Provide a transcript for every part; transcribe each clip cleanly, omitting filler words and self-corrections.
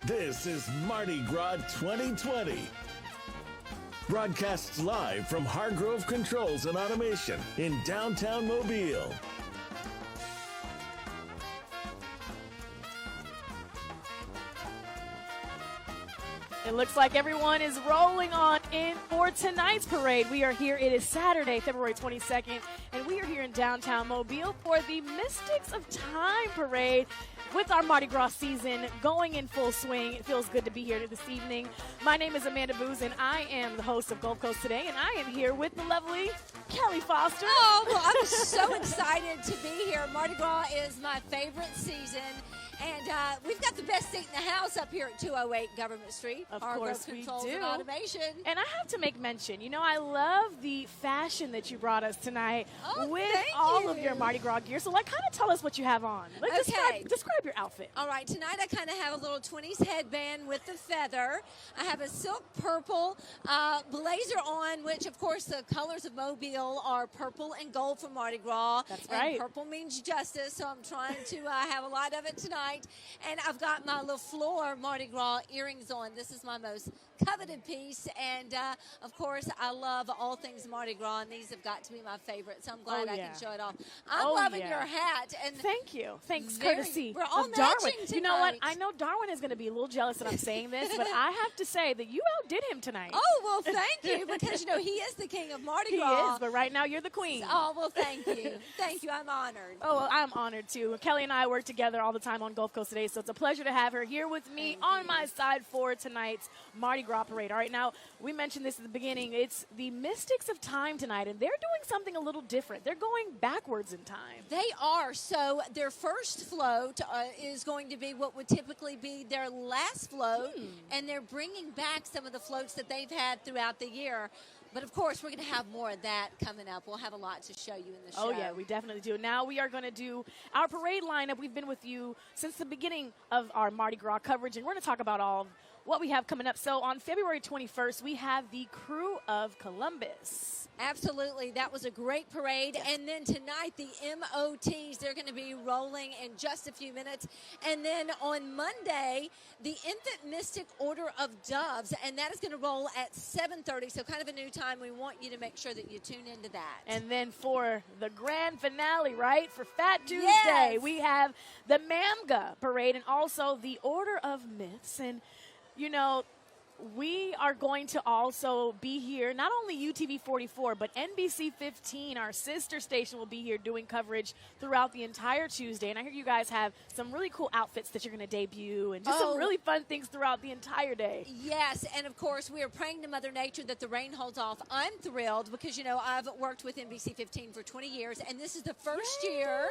This is Mardi Gras 2020. Broadcasts live from Hargrove Controls and Automation in downtown Mobile. It looks like everyone is rolling on in for tonight's parade. We are here. It is Saturday, February 22nd, and we are here in downtown Mobile for the Mystics of Time parade with our Mardi Gras season going in full swing. It feels good to be here this evening. My name is Amanda Booz, and I am the host of Gulf Coast Today, and I am here with the lovely Kelly Foster. Oh, well, I'm so excited to be here. Mardi Gras is my favorite season. And we've got the best seat in the house up here at 208 Government Street. Of course we Controls do. And Automation. And I have to make mention, you know, I love the fashion that you brought us tonight with all of your Mardi Gras gear. So, like, kind of tell us what you have on. Like, describe your outfit. All right, tonight I kind of have a little 20s headband with the feather. I have a silk purple blazer on, which, of course, the colors of Mobile are purple and gold for Mardi Gras. That's right. And purple means justice, so I'm trying to have a lot of it tonight. And I've got my LaFleur Mardi Gras earrings on. This is my most coveted piece. And, of course, I love all things Mardi Gras, and these have got to be my favorite. So I'm glad I can show it off. I'm loving your hat. And thank you. Thanks, courtesy we're all of Darwin. tonight. You know what? I know Darwin is going to be a little jealous that I'm saying this, but I have to say that you outdid him tonight. Oh, well, thank you, because, you know, he is the king of Mardi Gras. He is, but right now you're the queen. Oh, well, thank you. Thank you. I'm honored. Oh, well, I'm honored, too. Kelly and I work together all the time on Gulf Coast Today, so it's a pleasure to have her here with me on my side for tonight's Mardi Gras parade. All right, now, we mentioned this at the beginning. It's the Mystics of Time tonight, and they're doing something a little different. They're going backwards in time. They are. So their first float is going to be what would typically be their last float, and they're bringing back some of the floats that they've had throughout the year. But, of course, we're going to have more of that coming up. We'll have a lot to show you in the show. Oh, yeah, we definitely do. Now we are going to do our parade lineup. We've been with you since the beginning of our Mardi Gras coverage, and we're going to talk about all of what we have coming up. So on February 21st, we have the Crew of Columbus. Absolutely. That was a great parade. Yes. And then tonight, the MOTs, they're going to be rolling in just a few minutes. And then on Monday, the Infant Mystic Order of Doves, and that is going to roll at 7:30, so kind of a new time. We want you to make sure that you tune into that. And then for the grand finale, right, for Fat Tuesday, we have the Mamga Parade and also the Order of Myths. And, you know, we are going to also be here, not only UTV 44, but NBC 15, our sister station, will be here doing coverage throughout the entire Tuesday. And I hear you guys have some really cool outfits that you're going to debut and just some really fun things throughout the entire day. Yes, and of course, we are praying to Mother Nature that the rain holds off. I'm thrilled because, you know, I've worked with NBC 15 for 20 years, and this is the first year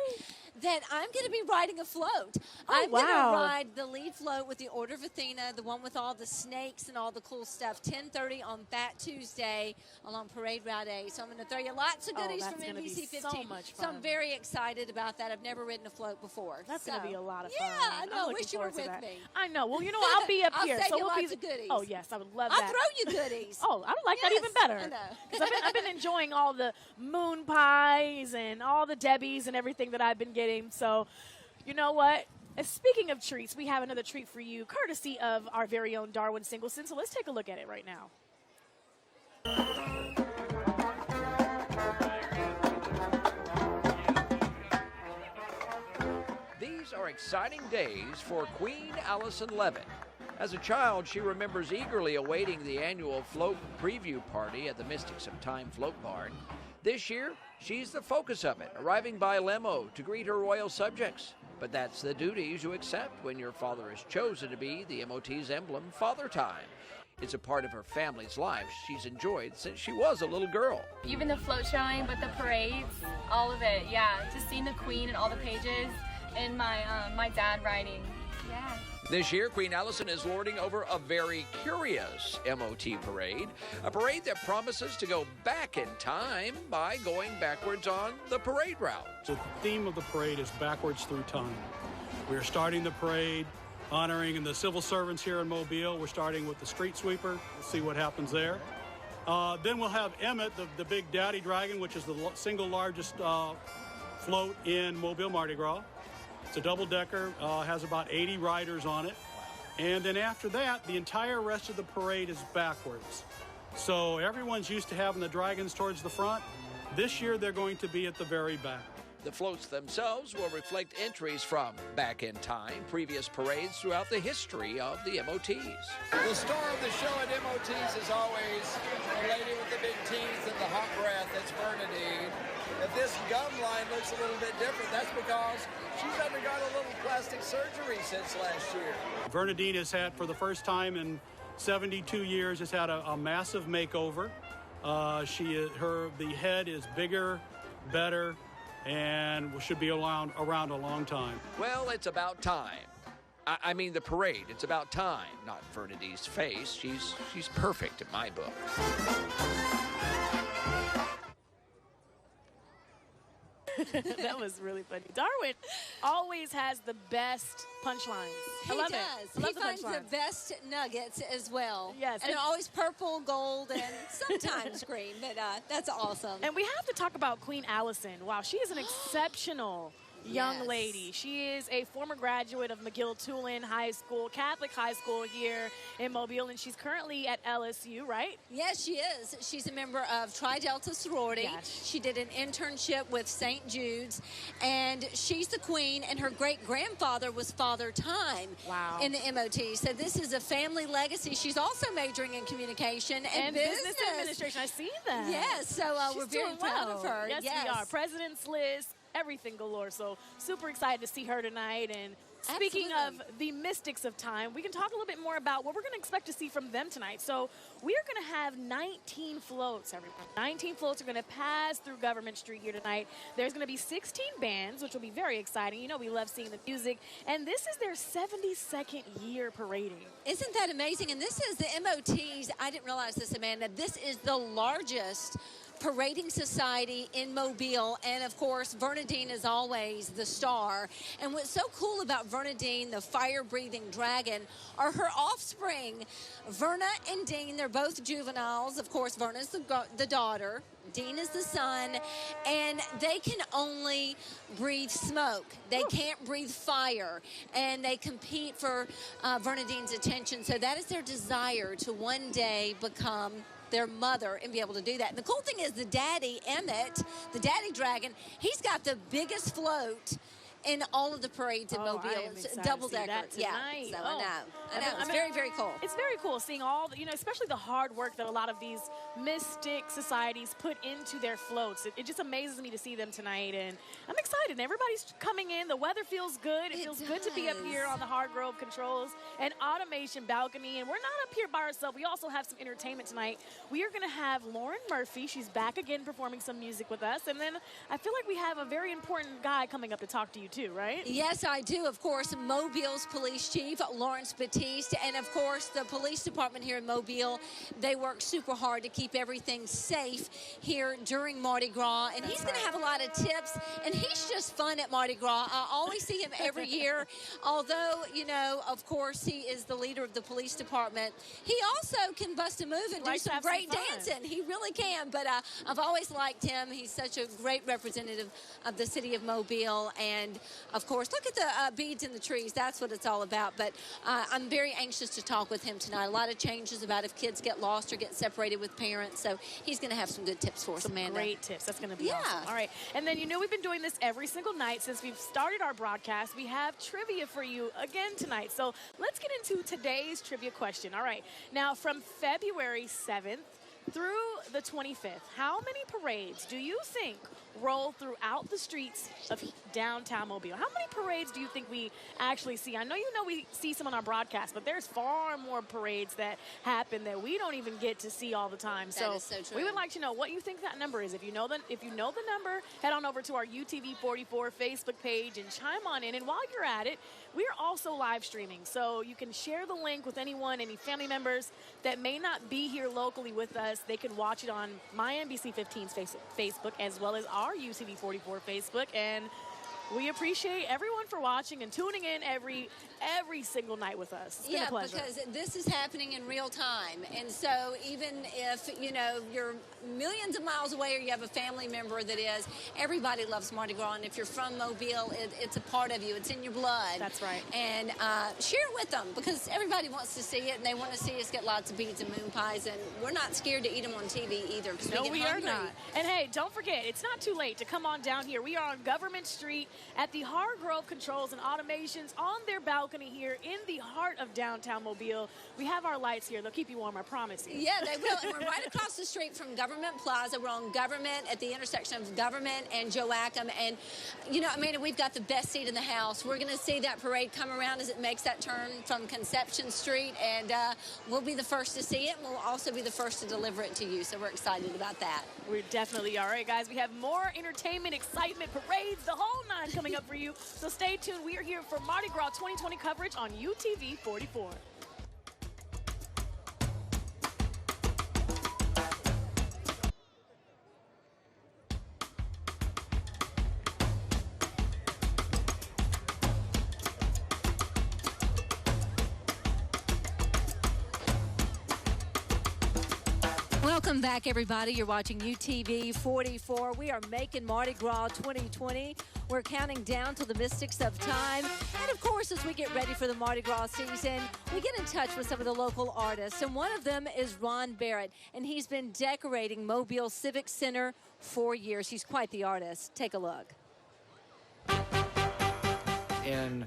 that I'm going to be riding a float. I'm going to ride the lead float with the Order of Athena, the one with all the snakes and all the cool stuff, 10:30 on Fat Tuesday along Parade Route A. So I'm going to throw you lots of goodies from NBC 15. So much fun. So I'm very excited about that. I've never ridden a float before. That's going to be a lot of fun. Yeah, I know. I wish you were with me. I know. Well, you know, I'll be up here. I'll save so you we'll lots of goodies. Oh, yes, I would love I'll that. throw you goodies. Oh, I would like that even better. I know. Because I've been enjoying all the moon pies and all the Debbies and everything that I've been getting. So, you know what? Speaking of treats, we have another treat for you, courtesy of our very own Darwin Singleton. So let's take a look at it right now. These are exciting days for Queen Allison Levitt. As a child, she remembers eagerly awaiting the annual float preview party at the Mystics of Time Float Barn. This year, she's the focus of it, arriving by limo to greet her royal subjects. But that's the duties you accept when your father is chosen to be the MOT's emblem, Father Time. It's a part of her family's life she's enjoyed since she was a little girl. Even the float showing, but the parades, all of it, yeah. Just seeing the Queen and all the pages and my dad riding, yeah. This year, Queen Allison is lording over a very curious MOT parade, a parade that promises to go back in time by going backwards on the parade route. So the theme of the parade is backwards through time. We're starting the parade honoring the civil servants here in Mobile. We're starting with the street sweeper. We'll see what happens there. Then we'll have Emmett, the big daddy dragon, which is the single largest float in Mobile Mardi Gras. It's a double-decker, has about 80 riders on it. And then after that, the entire rest of the parade is backwards. So everyone's used to having the dragons towards the front. This year, they're going to be at the very back. The floats themselves will reflect entries from back in time, previous parades throughout the history of the MOTs. The star of the show at MOTs is always the lady with the big teeth and the hot breath. That's Bernadine. If this gum line looks a little bit different, that's because she's undergone a little plastic surgery since last year. Bernadine has had, for the first time in 72 years, has had a massive makeover. The head is bigger, better, and should be around a long time. Well, it's about time. I mean the parade. It's about time, not Bernadine's face. She's perfect in my book. That was really funny. Darwin always has the best punchlines. He does. He the finds the punchlines. best nuggets as well. Yes. And always purple, gold, and sometimes green. But that's awesome. And we have to talk about Queen Allison. Wow, she is an exceptional young Yes. lady. She is a former graduate of McGill-Tulane High School, Catholic high school here in Mobile, and she's currently at LSU, right? Yes, she is. She's a member of Tri Delta sorority. Yes. She did an internship with St. Jude's, and she's the queen, and her great-grandfather was Father Time Wow. in the MOT. So this is a family legacy. She's also majoring in communication and business administration. I see that. Yes, so She's we're very doing proud well. of her. Yes, we are. President's list, everything galore. So super excited to see her tonight. And speaking Absolutely. of the mystics of time, we can talk a little bit more about what we're going to expect to see from them tonight. So we are going to have 19 floats, everyone. 19 floats are going to pass through Government Street here tonight. There's going to be 16 bands, which will be very exciting. You know, we love seeing the music. And this is their 72nd year parading. Isn't that amazing? And this is the MOTs. I didn't realize this, Amanda. This is the largest parading society in Mobile, and of course Bernadine is always the star. And what's so cool about Bernadine, the fire-breathing dragon, are her offspring, Verna and Dean. They're both juveniles. Of course, Verna's the daughter, Dean is the son, and they can only breathe smoke. They can't breathe fire, and they compete for Bernadine's attention. So that is their desire to one day become their mother and be able to do that. And the cool thing is the daddy, Emmett, the daddy dragon, he's got the biggest float in all of the parades in Mobile. It's a double-decker. Yeah, so I know. It's very, very cool. It's very cool seeing all the, especially the hard work that a lot of these mystic societies put into their floats. It just amazes me to see them tonight, and I'm excited. And everybody's coming in. The weather feels good. It feels good to be up here on the Hargrove controls and automation balcony. And we're not up here by ourselves. We also have some entertainment tonight. We are going to have Lauren Murphy. She's back again performing some music with us. And then I feel like we have a very important guy coming up to talk to you too, right? Yes, I do. Of course, Mobile's police chief, Lawrence Batiste, and of course, the police department here in Mobile, they work super hard to keep everything safe here during Mardi Gras. And he's going to have a lot of tips, and he's just fun at Mardi Gras. I always see him every year. Although, of course, he is the leader of the police department, he also can bust a move and do some great dancing. He really can, but I've always liked him. He's such a great representative of the city of Mobile, and of course, look at the beads in the trees. That's what it's all about. But I'm very anxious to talk with him tonight. A lot of changes about if kids get lost or get separated with parents. So he's going to have some good tips for us, Amanda. Great tips. That's going to be awesome. All right. And then, we've been doing this every single night since we've started our broadcast. We have trivia for you again tonight. So let's get into today's trivia question. All right. Now, from February 7th through the 25th, how many parades do you think roll throughout the streets of downtown Mobile? How many parades do you think we actually see? I know we see some on our broadcast, but there's far more parades that happen that we don't even get to see all the time. That is so true. We would like to know what you think that number is. If you know the number, head on over to our UTV44 Facebook page and chime on in. And while you're at it, we're also live streaming, so you can share the link with anyone, any family members that may not be here locally with us. They can watch it on my NBC15's Facebook as well as our UTV44 Facebook, and we appreciate everyone everyone for watching and tuning in every single night with us. It's been a pleasure. Because this is happening in real time. And so even if, you're millions of miles away or you have a family member that is, everybody loves Mardi Gras. And if you're from Mobile, it's a part of you. It's in your blood. That's right. And share it with them because everybody wants to see it and they want to see us get lots of beads and moon pies. And we're not scared to eat them on TV either. No, we are not. And hey, don't forget, it's not too late to come on down here. We are on Government Street at the Hargrove Controls and Automations on their balcony here in the heart of downtown Mobile. We have our lights here. They'll keep you warm, I promise you. Yeah, they will. And we're right across the street from Government Plaza. We're on Government at the intersection of Government and Joachim. And, Amanda, we've got the best seat in the house. We're going to see that parade come around as it makes that turn from Conception Street. And we'll be the first to see it. And we'll also be the first to deliver it to you. So we're excited about that. We definitely are. All right, guys, we have more entertainment, excitement, parades, the whole nine coming up for you. So stay tuned. We are here for Mardi Gras 2020 coverage on UTV 44. Welcome back, everybody. You're watching UTV 44. We are making Mardi Gras 2020. We're counting down to the mystics of time. And, of course, as we get ready for the Mardi Gras season, we get in touch with some of the local artists. And one of them is Ron Barrett, and he's been decorating Mobile Civic Center for years. He's quite the artist. Take a look. In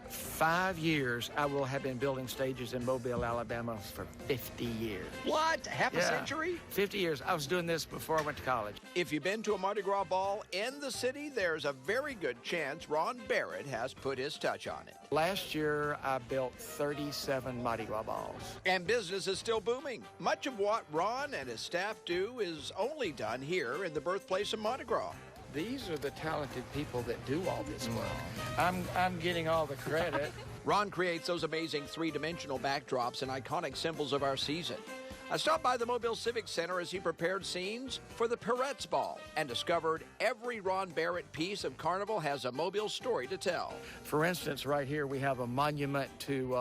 5 years, I will have been building stages in Mobile, Alabama for 50 years. What? Half a century? 50 years. I was doing this before I went to college. If you've been to a Mardi Gras ball in the city, there's a very good chance Ron Barrett has put his touch on it. Last year, I built 37 Mardi Gras balls. And business is still booming. Much of what Ron and his staff do is only done here in the birthplace of Mardi Gras. These are the talented people that do all this work. I'm getting all the credit. Ron creates those amazing three-dimensional backdrops and iconic symbols of our season. I stopped by the Mobile Civic Center as he prepared scenes for the Peretz Ball and discovered every Ron Barrett piece of Carnival has a Mobile story to tell. For instance, right here we have a monument to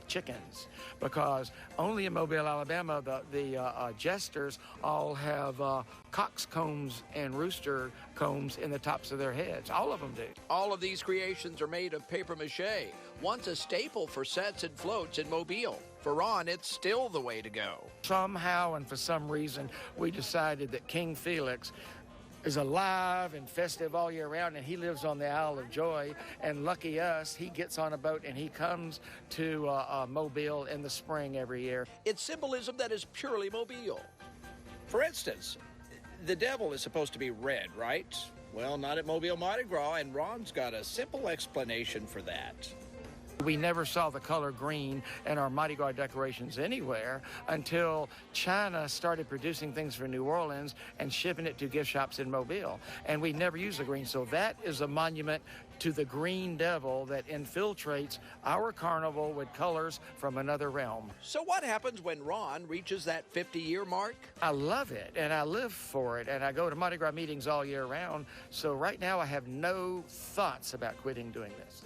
chickens because only in Mobile, Alabama, the jesters all have coxcombs and rooster combs in the tops of their heads. All of them do. All of these creations are made of papier-mâché, once a staple for sets and floats in Mobile. For Ron, it's still the way to go. Somehow and for some reason, we decided that King Felix is alive and festive all year round, and he lives on the Isle of Joy. And lucky us, he gets on a boat and he comes to Mobile in the spring every year. It's symbolism that is purely Mobile. For instance, the devil is supposed to be red, right? Well, not at Mobile Mardi Gras, and Ron's got a simple explanation for that. We never saw the color green in our Mardi Gras decorations anywhere until China started producing things for New Orleans and shipping it to gift shops in Mobile. And we never used the green. So that is a monument to the green devil that infiltrates our carnival with colors from another realm. So what happens when Ron reaches that 50-year mark? I love it, and I live for it, and I go to Mardi Gras meetings all year round. So right now I have no thoughts about quitting doing this.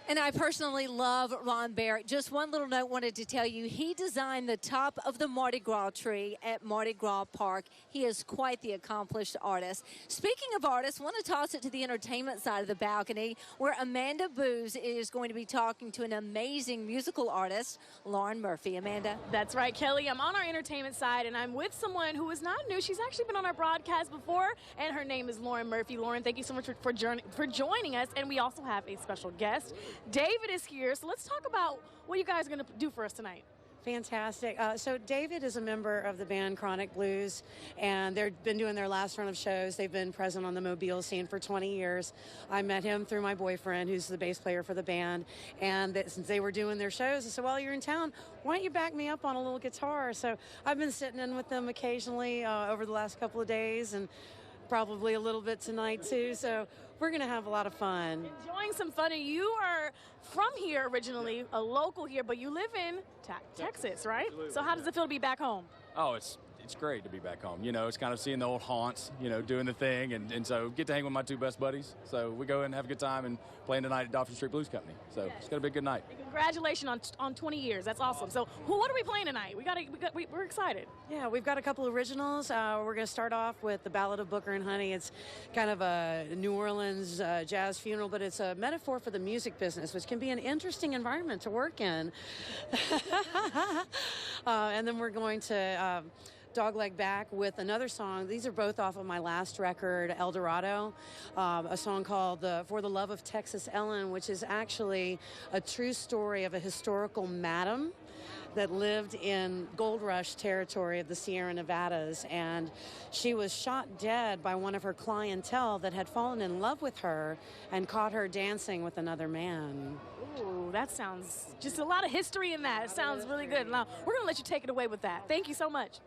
And I personally love Ron Barrett. Just one little note wanted to tell you, he designed the top of the Mardi Gras tree at Mardi Gras Park. He is quite the accomplished artist. Speaking of artists, I want to toss it to the entertainment side of the balcony, where Amanda Booz is going to be talking to an amazing musical artist, Lauren Murphy. Amanda? That's right, Kelly. I'm on our entertainment side, and I'm with someone who is not new. She's actually been on our broadcast before, and her name is Lauren Murphy. Lauren, thank you so much for joining us, and we also have a special guest. David is here, so let's talk about what you guys are going to do for us tonight. Fantastic. So David is a member of the band Chronic Blues, and they've been doing their last run of shows. They've been present on the Mobile scene for 20 years. I met him through my boyfriend, who's the bass player for the band, and since they were doing their shows, I said, well, you're in town, why don't you back me up on a little guitar? So I've been sitting in with them occasionally over the last couple of days, and probably a little bit tonight too. So we're going to have a lot of fun. Enjoying some fun. And you are from here originally, a local here, but you live in Texas, right? Absolutely. So how does it feel to be back home? Oh, it's it's great to be back home. You know, it's kind of seeing the old haunts, you know, doing the thing. And so get to hang with my two best buddies. So we go and have a good time and playing tonight at Dolphin Street Blues Company. So it's going to be a good night. And congratulations on 20 years. That's awesome. So what are we playing tonight? We're excited. Yeah, we've got a couple originals. We're going to start off with the Ballad of Booker and Honey. It's kind of a New Orleans jazz funeral, but it's a metaphor for the music business, which can be an interesting environment to work in. And then we're going to Dogleg Back with another song. These are both off of my last record, El Dorado, a song called For the Love of Texas Ellen, which is actually a true story of a historical madam that lived in gold rush territory of the Sierra Nevadas, and she was shot dead by one of her clientele that had fallen in love with her and caught her dancing with another man. Ooh, that sounds just a lot of history in that. It sounds really good. Now, we're going to let you take it away with that. Thank you so much.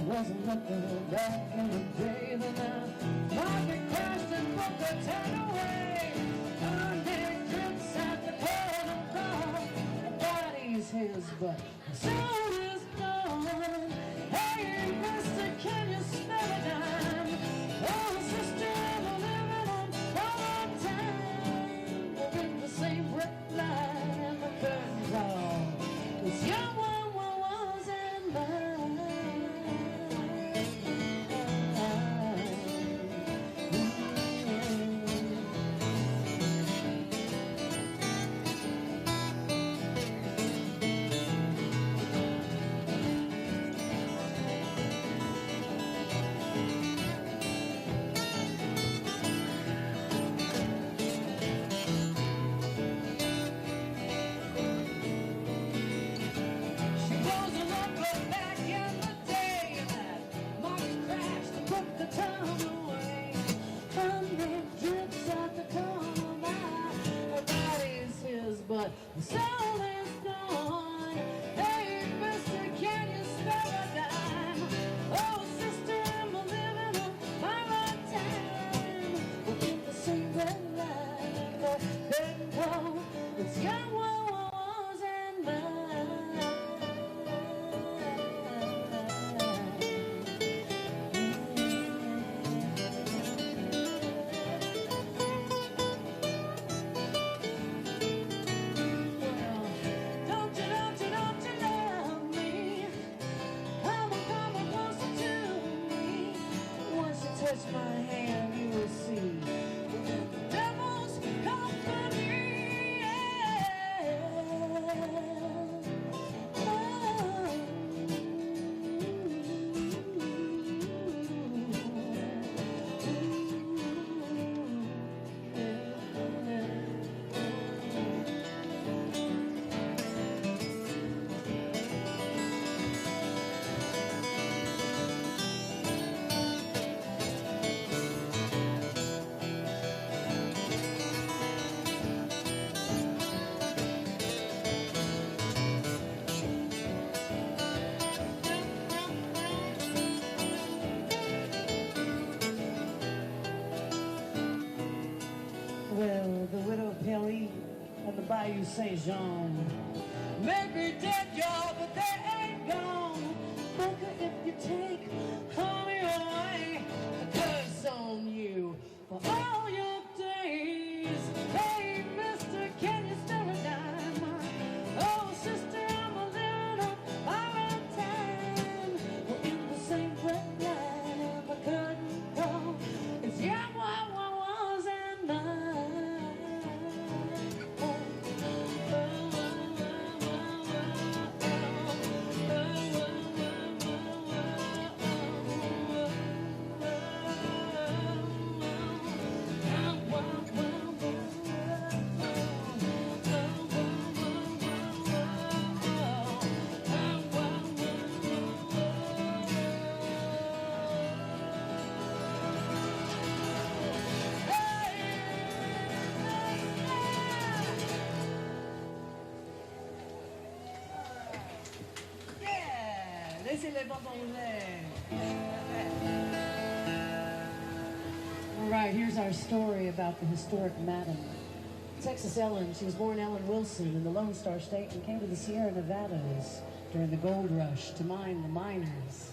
Wasn't looking back in the day that I might be crashed and broke the town away. Under drips at the corner bar, the body's his, but the soul is gone. Hey, mister, can you smell a dime? Oh, sister, I'm living on borrowed time. We're in the same red line and the curtain call. This young one was in mine. But the soul is gone. Hey, mister, can you spare a dime? Oh, sister, I'm living on my own time. We're in the same red line and the curtain call. It's young was and mine. Touch my hand, you will see the devil's company. Well, the widow Pelly on the Bayou Saint-Jean may be dead, y'all, but they ain't gone. Bunker, if you take honey away, a curse on you for all your days. Hey, mister, can you spare a dime? Oh, sister, I'm a living on my own time. We're in the same red line and the curtain call. It's young was and mine. Laissez les bras ouverts. All right, here's our story about the historic Madam. Texas Ellen, she was born Ellen Wilson in the Lone Star State and came to the Sierra Nevadas during the gold rush to mine the miners.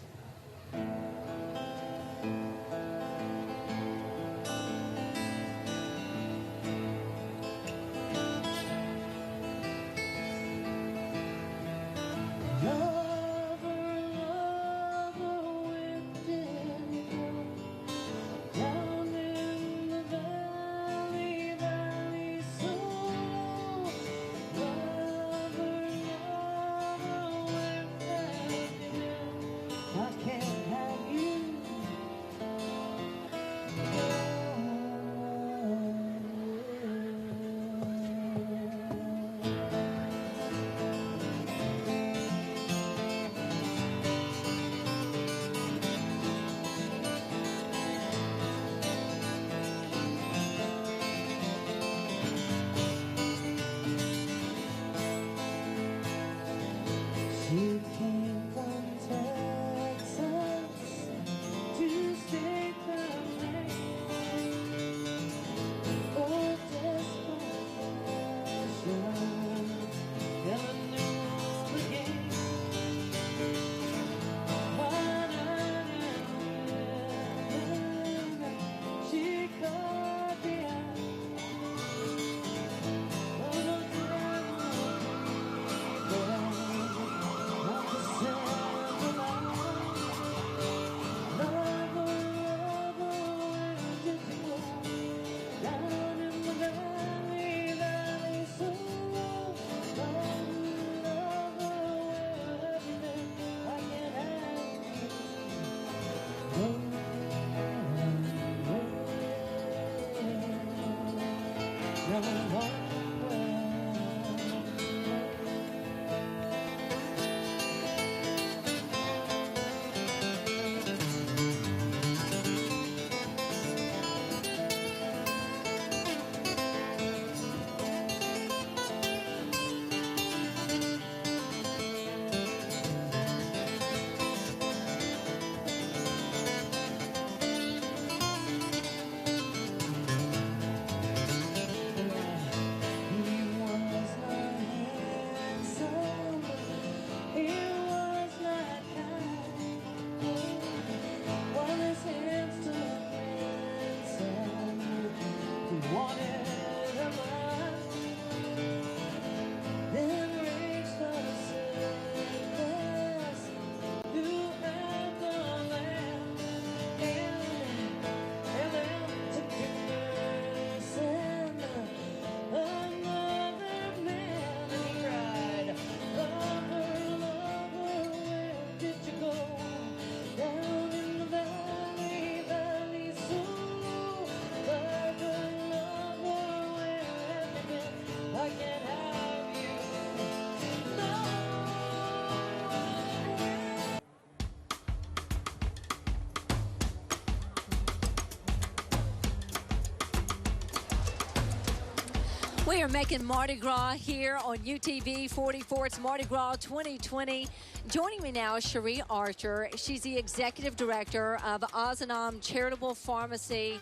We are making Mardi Gras here on UTV 44. It's Mardi Gras 2020. Joining me now is Cherie Archer. She's the executive director of Ozanam Charitable Pharmacy.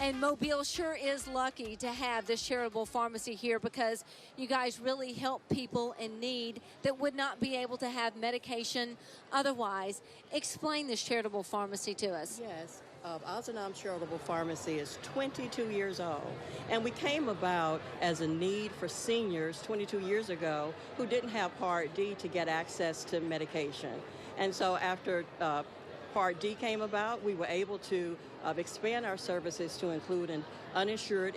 And Mobile sure is lucky to have this charitable pharmacy here because you guys really help people in need that would not be able to have medication otherwise. Explain this charitable pharmacy to us. Yes. Ozanam Charitable Pharmacy is 22 years old, and we came about as a need for seniors 22 years ago who didn't have Part D to get access to medication. And so after Part D came about, we were able to expand our services to include an uninsured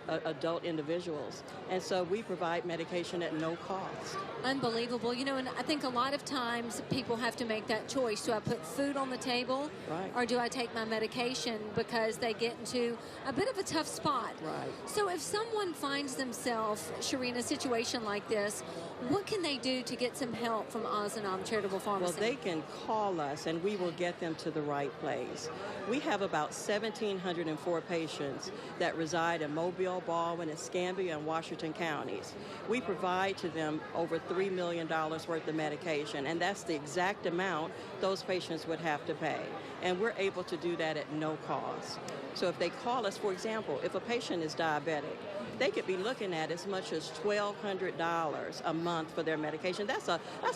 adult individuals. And so we provide medication at no cost. Unbelievable. You know, and I think a lot of times people have to make that choice. Do I put food on the table? Right. Or do I take my medication because they get into a bit of a tough spot? Right. So if someone finds themselves, Cherie, in a situation like this, what can they do to get some help from Ozanam Charitable Pharmacy? Well, they can call us and we will get them to the right place. We have about about 1,704 patients that reside in Mobile, Baldwin, Escambia, and Washington counties. We provide to them over $3 million worth of medication, and that's the exact amount those patients would have to pay. And we're able to do that at no cost. So if they call us, for example, if a patient is diabetic, they could be looking at as much as $1,200 a month for their medication. That's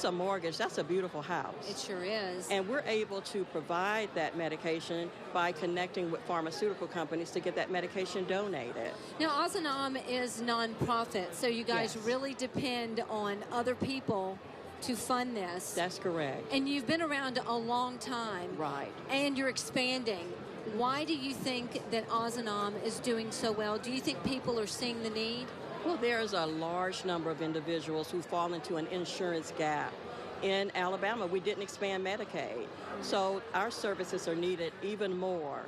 a mortgage. That's a beautiful house. It sure is. And we're able to provide that medication by connecting with pharmaceutical companies to get that medication donated. Now, Ozanam is nonprofit, so you guys Yes. really depend on other people to fund this. That's correct. And you've been around a long time. Right. And you're expanding. Why do you think that Ozanam is doing so well? Do you think people are seeing the need? Well, there's a large number of individuals who fall into an insurance gap. In Alabama, we didn't expand Medicaid, so our services are needed even more.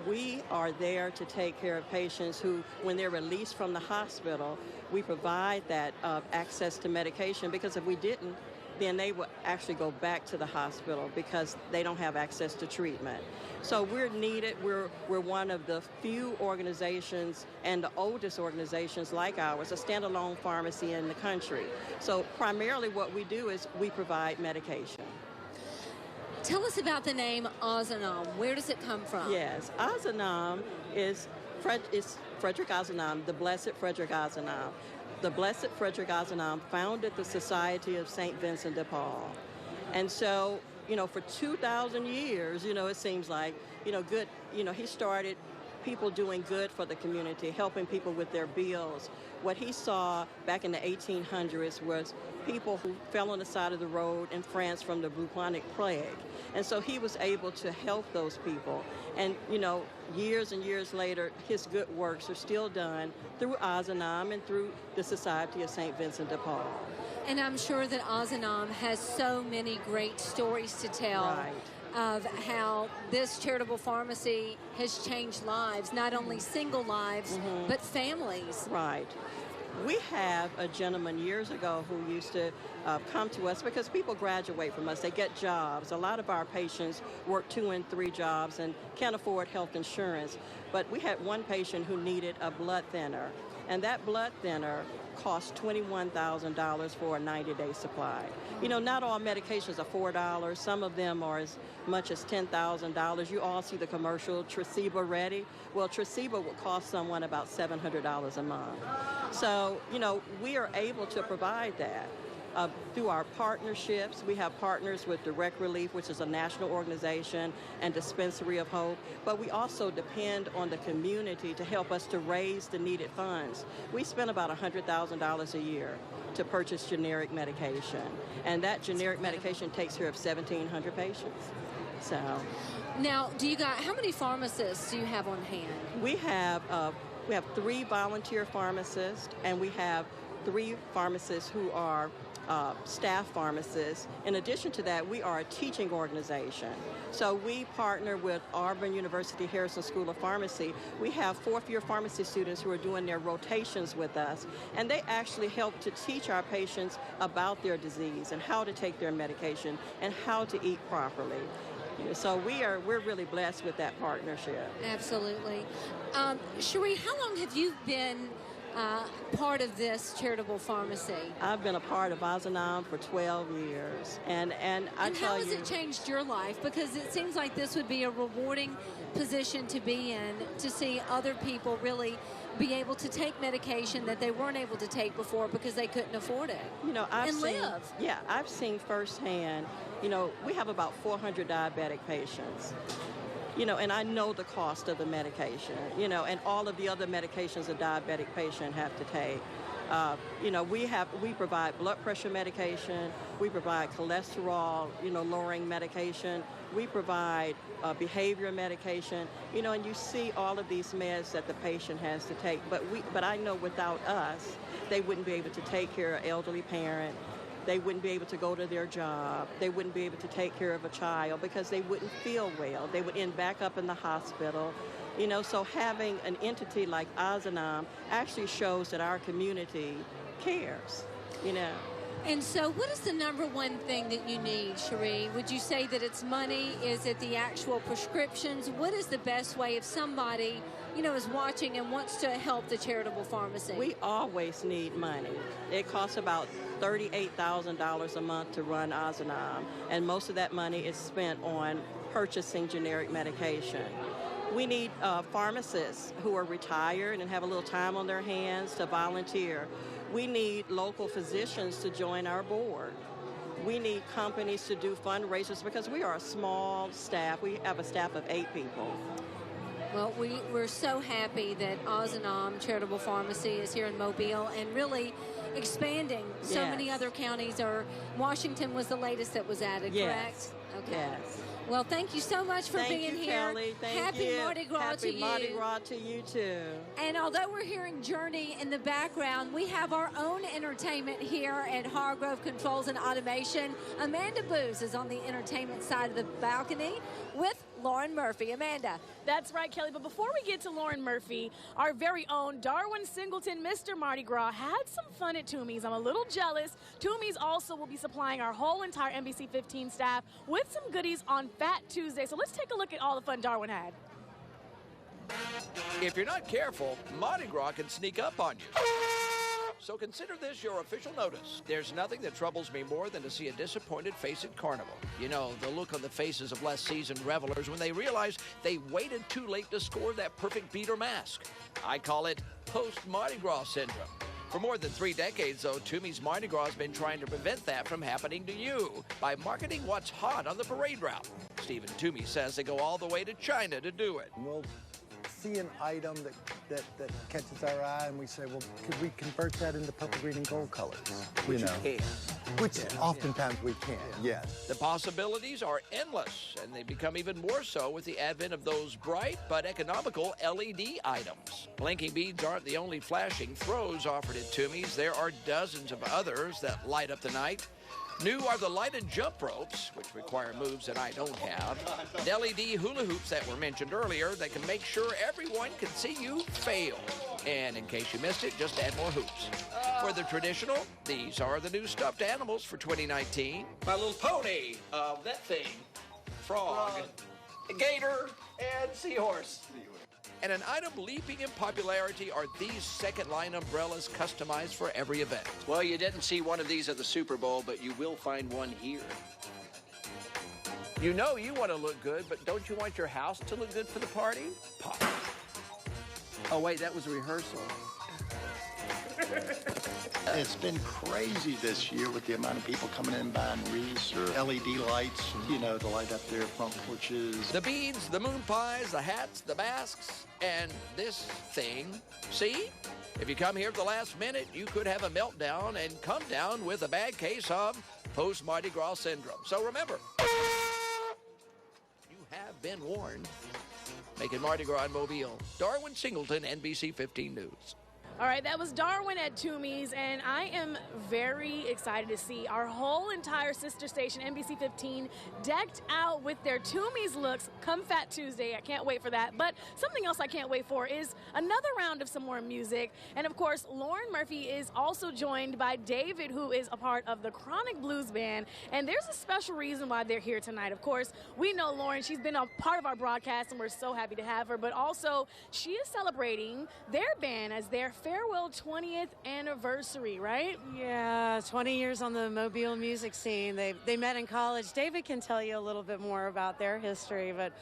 We are there to take care of patients who, when they're released from the hospital, we provide that access to medication, because if we didn't, then they would actually go back to the hospital because they don't have access to treatment. So we're needed. We're one of the few organizations and the oldest organizations like ours, a standalone pharmacy in the country. So primarily what we do is we provide medication. Tell us about the name Ozanam. Where does it come from? Yes, Ozanam is Frederick Ozanam, the Blessed Frederick Ozanam. The Blessed Frederick Ozanam founded the Society of St. Vincent de Paul. And so, for 2,000 years, it seems like, good, he started people doing good for the community, helping people with their bills. What he saw back in the 1800s was people who fell on the side of the road in France from the bubonic plague. And so he was able to help those people. And, years and years later, his good works are still done through Ozanam and through the Society of St. Vincent de Paul. And I'm sure that Ozanam has so many great stories to tell. Right. Of how this charitable pharmacy has changed lives, not only single lives, but families. Right. We have a gentleman years ago who used to come to us because people graduate from us. They get jobs. A lot of our patients work 2 and 3 jobs and can't afford health insurance. But we had one patient who needed a blood thinner, and that blood thinner cost $21,000 for a 90-day supply. Not all medications are $4. Some of them are as much as $10,000. You all see the commercial, Charitable Ready. Well, Charitable would cost someone about $700 a month. So, we are able to provide that. Through our partnerships, we have partners with Direct Relief, which is a national organization, and Dispensary of Hope, but we also depend on the community to help us to raise the needed funds. We spend about $100,000 a year to purchase generic medication, and that generic medication takes care of 1,700 patients. So, now, how many pharmacists do you have on hand? We have 3 volunteer pharmacists, and we have 3 pharmacists who are staff pharmacists. In addition to that, we are a teaching organization. So we partner with Auburn University Harrison School of Pharmacy. We have 4th-year pharmacy students who are doing their rotations with us, and they actually help to teach our patients about their disease and how to take their medication and how to eat properly. So we're really blessed with that partnership. Absolutely. Cherie, how long have you been part of this charitable pharmacy? I've been a part of Ozanam for 12 years. And how has it changed your life? Because it seems like this would be a rewarding position to be in, to see other people really be able to take medication that they weren't able to take before because they couldn't afford it. Live. Yeah, I've seen firsthand, we have about 400 diabetic patients. And I know the cost of the medication, and all of the other medications a diabetic patient have to take. We provide blood pressure medication, we provide cholesterol, lowering medication, we provide behavior medication, and you see all of these meds that the patient has to take. But I know without us, they wouldn't be able to take care of an elderly parent. They wouldn't be able to go to their job. They wouldn't be able to take care of a child because they wouldn't feel well. They would end back up in the hospital. So having an entity like Ozanam actually shows that our community cares, And so what is the number one thing that you need, Cherie? Would you say that it's money? Is it the actual prescriptions? What is the best way if somebody, you know, is watching and wants to help the charitable pharmacy? We always need money. It costs about $38,000 a month to run Ozanam, and most of that money is spent on purchasing generic medication. We need pharmacists who are retired and have a little time on their hands to volunteer. We need local physicians to join our board. We need companies to do fundraisers because we are a small staff. We have a staff of 8 people. Well, we're so happy that Ozanam Charitable Pharmacy is here in Mobile and really expanding. So many other counties are. Washington was the latest that was added, correct? Okay. Yes. Well, thank you so much for being you, here. Kelly. Thank Happy you. Mardi Gras to you. Happy Mardi Gras to you, too. And although we're hearing Journey in the background, we have our own entertainment here at Hargrove Controls and Automation. Amanda Booz is on the entertainment side of the balcony with Lauren Murphy. Amanda. That's right, Kelly. But before we get to Lauren Murphy, our very own Darwin Singleton, Mr. Mardi Gras, had some fun at Toomey's. I'm a little jealous. Toomey's also will be supplying our whole entire NBC 15 staff with some goodies on Fat Tuesday. So let's take a look at all the fun Darwin had. If you're not careful, Mardi Gras can sneak up on you. So consider this your official notice. There's nothing that troubles me more than to see a disappointed face at Carnival. You know, the look on the faces of less seasoned revelers when they realize they waited too late to score that perfect beat or mask. I call it post-Mardi Gras syndrome. For more than 3 decades, though, Toomey's Mardi Gras has been trying to prevent that from happening to you by marketing what's hot on the parade route. Stephen Toomey says they go all the way to China to do it. We'll see an item that catches our eye, and we say, well, could we convert that into purple, green, and gold colors? Which you can. Which oftentimes we can, yes. The possibilities are endless, and they become even more so with the advent of those bright but economical LED items. Blinking beads aren't the only flashing throws offered at Toomey's. There are dozens of others that light up the night. New are the lighted jump ropes, which require moves that I don't have, and LED hula hoops that were mentioned earlier that can make sure everyone can see you fail. And in case you missed it, just add more hoops. For the traditional, these are the new stuffed animals for 2019. My little pony, that thing, frog, gator, and seahorse. And an item leaping in popularity are these second-line umbrellas customized for every event. Well, you didn't see one of these at the Super Bowl, but you will find one here. You know you want to look good, but don't you want your house to look good for the party? Pop. Oh, wait, that was a rehearsal. It's been crazy this year with the amount of people coming in buying wreaths or LED lights, you know, to light up their front porches. The beads, the moon pies, the hats, the masks, and this thing. See? If you come here at the last minute, you could have a meltdown and come down with a bad case of post-Mardi Gras syndrome. So remember, you have been warned. Making Mardi Gras in Mobile. Darwin Singleton, NBC 15 News. All right, that was Darwin at Toomey's, and I am very excited to see our whole entire sister station, NBC 15, decked out with their Toomey's looks come Fat Tuesday. I can't wait for that. But something else I can't wait for is another round of some more music. And, of course, Lauren Murphy is also joined by David, who is a part of the Chronic Blues Band. And there's a special reason why they're here tonight. Of course, we know Lauren. She's been a part of our broadcast, and we're so happy to have her. But also, she is celebrating their band as their farewell 20th anniversary, right? Yeah, 20 years on the Mobile music scene. They met in college. David can tell you a little bit more about their history, but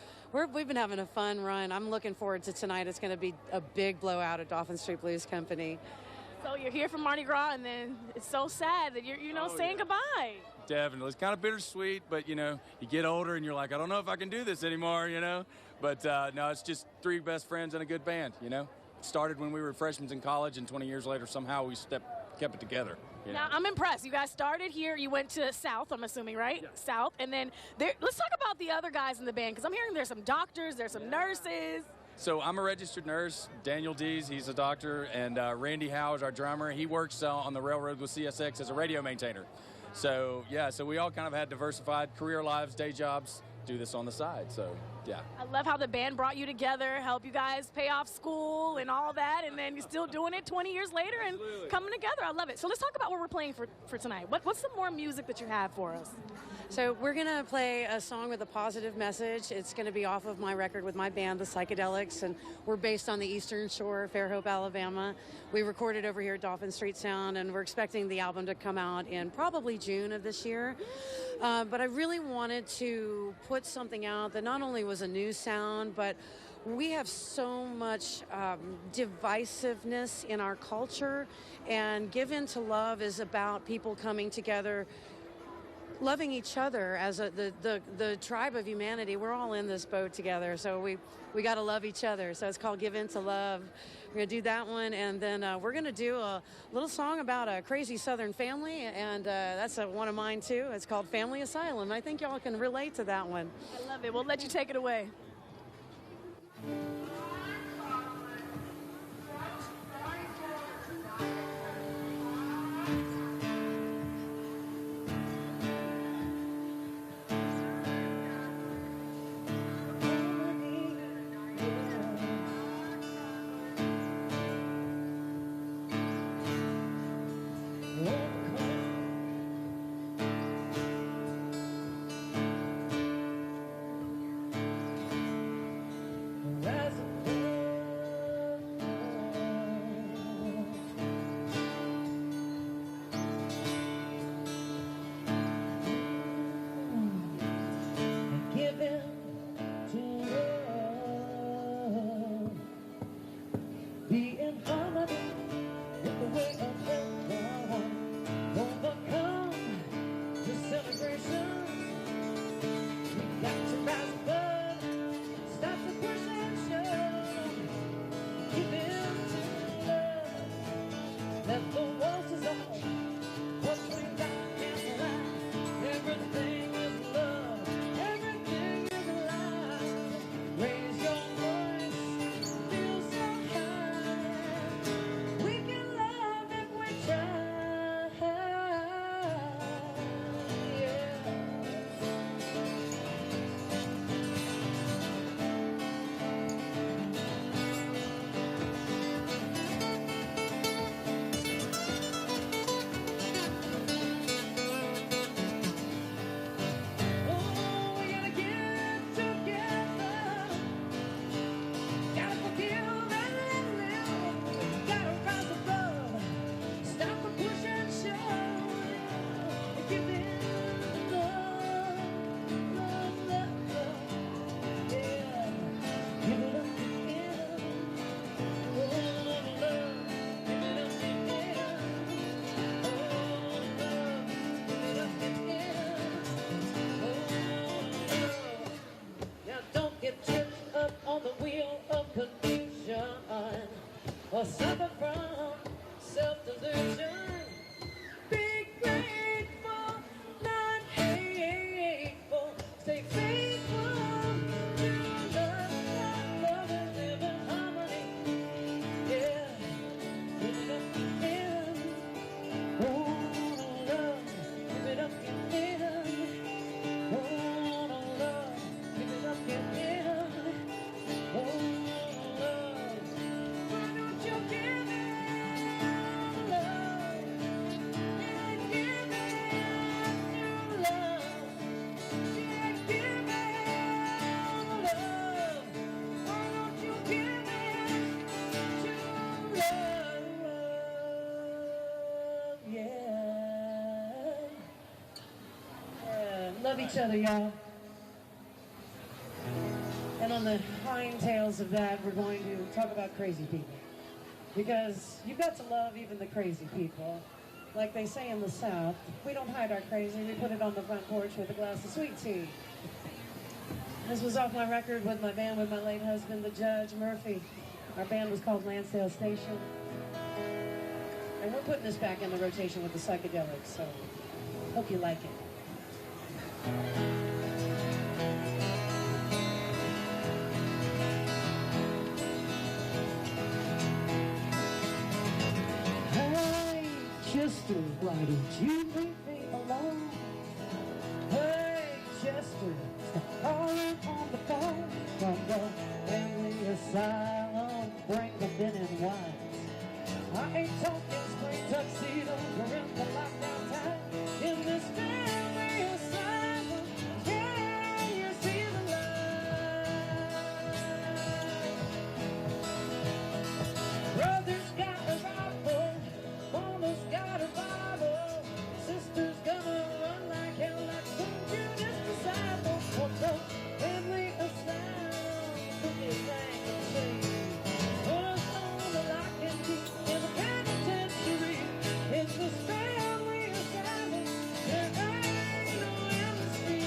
we've been having a fun run. I'm looking forward to tonight. It's going to be a big blowout at Dolphin Street Blues Company. So you're here for Mardi Gras, and then it's so sad that you're saying goodbye. Definitely. It's kind of bittersweet, but, you know, you get older and you're like, I don't know if I can do this anymore, you know. But, no, it's just 3 best friends and a good band, you know. Started when we were freshmen in college, and 20 years later, somehow we kept it together. You know? Now, I'm impressed. You guys started here. You went to South, I'm assuming, right? Yeah. South. And then let's talk about the other guys in the band, because I'm hearing there's some doctors, there's some nurses. So I'm a registered nurse. Daniel Dees, he's a doctor, and Randy Howe is our drummer. He works on the railroad with CSX as a radio maintainer. So, yeah, so we all kind of had diversified career lives, day jobs, do this on the side. So, yeah. I love how the band brought you together, help you guys pay off school and all that, and then you're still doing it 20 years later and coming together. I love it. So let's talk about what we're playing for tonight. What's some more music that you have for us? So we're going to play a song with a positive message. It's going to be off of my record with my band, the Psychedelics, and we're based on the Eastern Shore, Fairhope, Alabama. We recorded over here at Dolphin Street Sound, and we're expecting the album to come out in probably June of this year. But I really wanted to put something out that not only was a new sound, but we have so much divisiveness in our culture, and Give In to Love is about people coming together, loving each other as the tribe of humanity. We're all in this boat together, so we got to love each other. So it's called Give In to Love. We're going to do that one, and then we're going to do a little song about a crazy Southern family, and that's one of mine too. It's called Family Asylum. I think y'all can relate to that one. I love it. We'll let you take it away. Or suffer from self-delusion. Be grateful, not hateful. Stay faithful to love and live in harmony. Yeah, give it up in. Oh, love, give it up in. Oh, love, give it up in. Oh. Love each other, y'all. And on the hindtails of that, we're going to talk about crazy people. Because you've got to love even the crazy people. Like they say in the South, we don't hide our crazy, we put it on the front porch with a glass of sweet tea. This was off my record with my band with my late husband, the Judge Murphy. Our band was called Lansdale Station. And we're putting this back in the rotation with the Psychedelics, so hope you like it. Hey, Chester, why did you leave me alone? Hey, Chester, Calling on the phone from the family asylum, bring the men and wives. I ain't talking spring tuxedos or in the lockdown time. In this family asylum, can you see the light? Brother's got a rifle, mama's got a Bible, sister's gonna run like hell like some Judas disciple. For the family asylum, do you think I'm saying? Put us on the lock and key in the penitentiary. In this family asylum, there ain't no amnesty.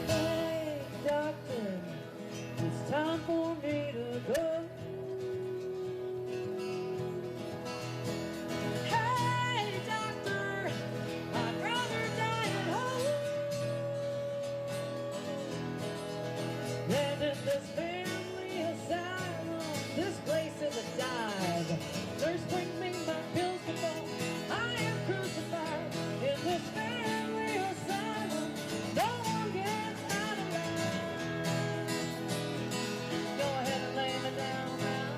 Hey, doctor, it's time for me to go. Hey, doctor, I'd rather die at home than in this family asylum. This place is a dive. Nurse, bring me my pills before I am crucified. In this family asylum, no one gets out alive. Go ahead and lay me down now.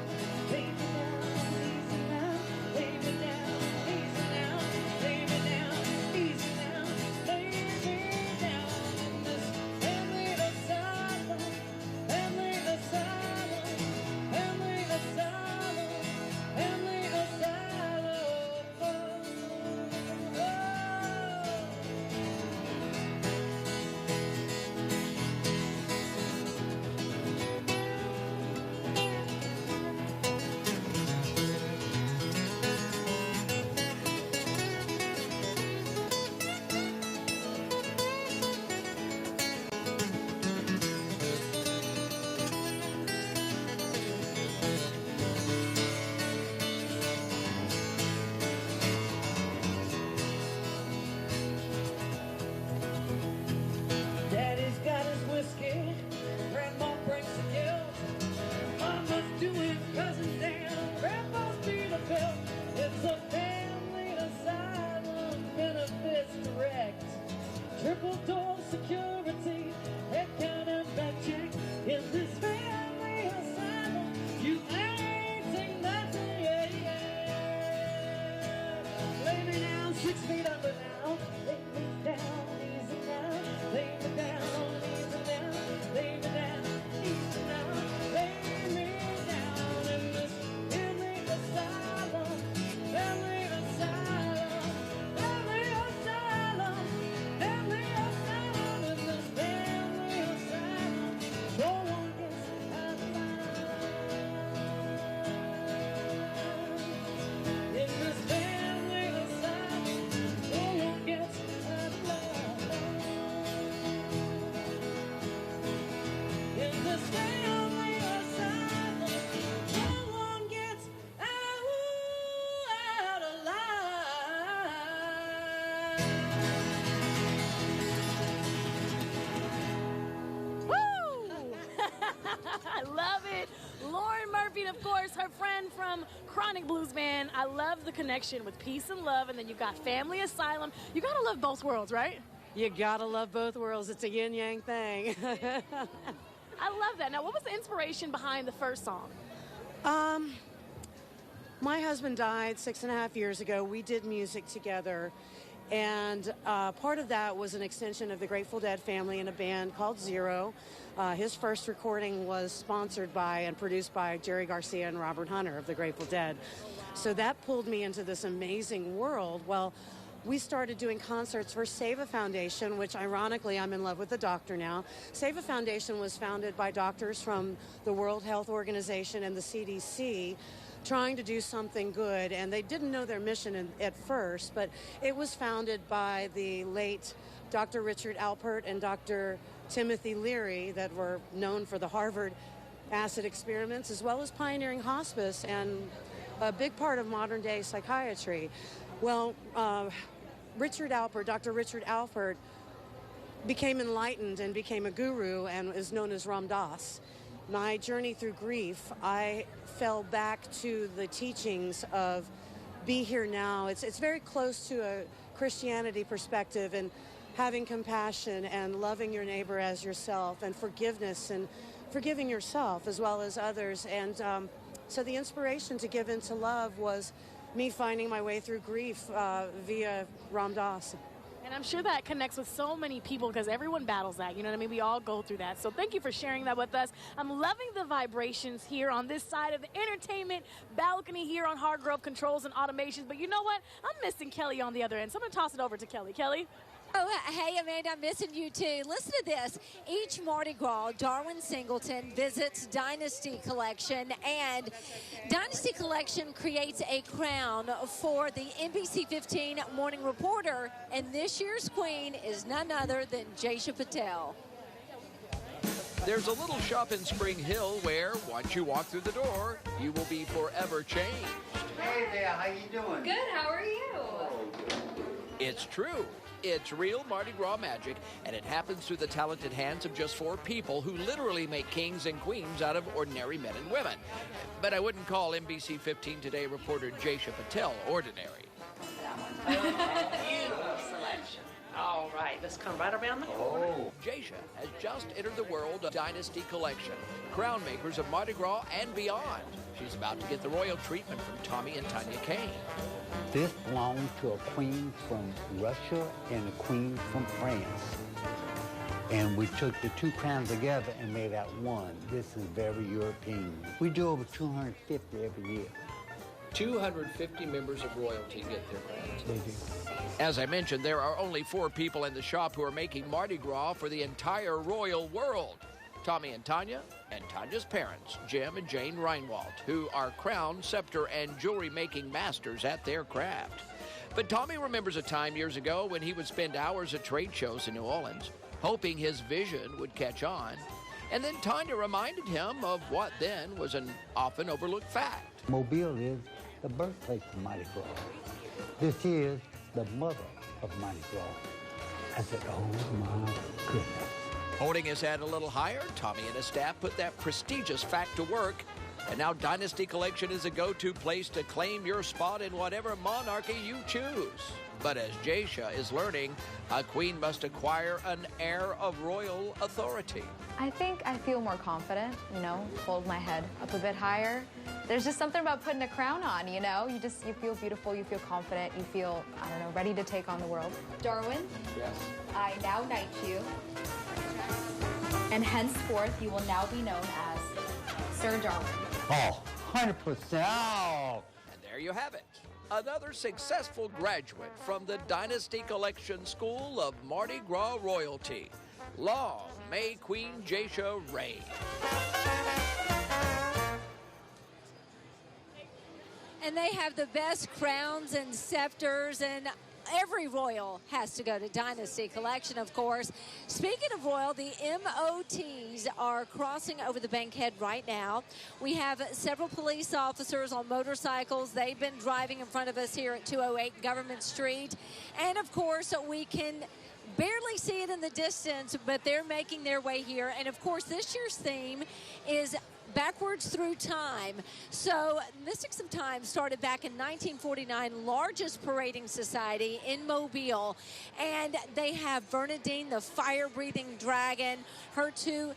Lay me down, easy now. Lay me down, easy now. Lay me down, easy now. Lay me down in this family asylum. Family asylum. Family asylum. Family asylum. Daddy's got his whiskey, Grandma brings the guilt, Mama's doing cousin down, Grandpa's being a belt. It's a family asylum, benefits direct, triple door security, head count and back check. In this family asylum, you ain't seen nothing yet. Lay me down 6 feet under now. Lay me down easy now. Lay me down easy now. Lay me down easy now. Lay me down in this family asylum. Family asylum. Family asylum. Family asylum. In this family asylum. No one gets out of line. In this family asylum. No one gets out of line. In this family asylum, no one gets out of line. Woo! I love it. Lauren Murphy, and of course, her friend from Chronic Blues Band. I love the connection with peace and love, and then you've got family asylum. You gotta love both worlds, right? You gotta love both worlds. It's a yin-yang thing. I love that. Now, what was the inspiration behind the first song? My husband died 6.5 years ago. We did music together. And part of that was an extension of the Grateful Dead family in a band called Zero. His first recording was sponsored by and produced by Jerry Garcia and Robert Hunter of the Grateful Dead. So that pulled me into this amazing world. Well, we started doing concerts for Save a Foundation, which ironically, I'm in love with the doctor now. Save a Foundation was founded by doctors from the World Health Organization and the CDC, trying to do something good, and they didn't know their mission at first, but it was founded by the late Dr. Richard Alpert and Dr. Timothy Leary that were known for the Harvard acid experiments, as well as pioneering hospice and a big part of modern day psychiatry. Well, Dr. Richard Alpert became enlightened and became a guru and is known as Ram Dass. My journey through grief, I fell back to the teachings of be here now. It's very close to a Christianity perspective, and having compassion and loving your neighbor as yourself, and forgiveness and forgiving yourself as well as others. And so the inspiration to give into love was me finding my way through grief via Ram Dass. And I'm sure that connects with so many people because everyone battles that. You know what I mean? We all go through that. So thank you for sharing that with us. I'm loving the vibrations here on this side of the entertainment balcony here on Hargrove Controls and Automations. But you know what? I'm missing Kelly on the other end. So I'm going to toss it over to Kelly. Kelly? Oh, hey, Amanda, I'm missing you too. Listen to this. Each Mardi Gras, Darwin Singleton visits Dynasty Collection, and Dynasty Collection creates a crown for the NBC 15 morning reporter, and this year's queen is none other than Jaisha Patel. There's a little shop in Spring Hill where, once you walk through the door, you will be forever changed. Hey there, how you doing? Good, how are you? It's true. It's real Mardi Gras magic, and it happens through the talented hands of just 4 people who literally make kings and queens out of ordinary men and women. But I wouldn't call NBC 15 Today reporter Jaisha Patel ordinary. Beautiful selection. All right, let's come right around the corner. Jaisha has just entered the world of Dynasty Collection, crown makers of Mardi Gras and beyond. She's about to get the royal treatment from Tommy and Tanya Kane. This belongs to a queen from Russia and a queen from France. And we took the 2 crowns together and made out one. This is very European. We do over 250 every year. 250 members of royalty get their crowns. They do. As I mentioned, there are only 4 people in the shop who are making Mardi Gras for the entire royal world. Tommy and Tanya, and Tanya's parents, Jim and Jane Reinwald, who are crown, scepter, and jewelry-making masters at their craft. But Tommy remembers a time years ago when he would spend hours at trade shows in New Orleans, hoping his vision would catch on. And then Tanya reminded him of what then was an often overlooked fact. Mobile is the birthplace of Mardi Gras. This is the mother of Mardi Gras. I said, oh my goodness. Holding his head a little higher, Tommy and his staff put that prestigious fact to work. And now Dynasty Collection is a go-to place to claim your spot in whatever monarchy you choose. But as Jaisha is learning, a queen must acquire an air of royal authority. I think I feel more confident, hold my head up a bit higher. There's just something about putting a crown on, you feel beautiful, you feel confident, you feel, ready to take on the world. Darwin? Yes. I now knight you. And henceforth, you will now be known as Sir Darwin. Oh, 100%. Oh. And there you have it. Another successful graduate from the Dynasty Collection School of Mardi Gras Royalty. Long may Queen Jaisha reign. And they have the best crowns and scepters, and every royal has to go to Dynasty Collection, of course. Speaking of royal, the MOTs are crossing over the bankhead right now. We have several police officers on motorcycles. They've been driving in front of us here at 208 Government Street. And, of course, we can barely see it in the distance, but they're making their way here. And, of course, this year's theme is backwards through time. So Mystics of Time started back in 1949, largest parading society in Mobile. And they have Bernadine, the fire-breathing dragon, her 2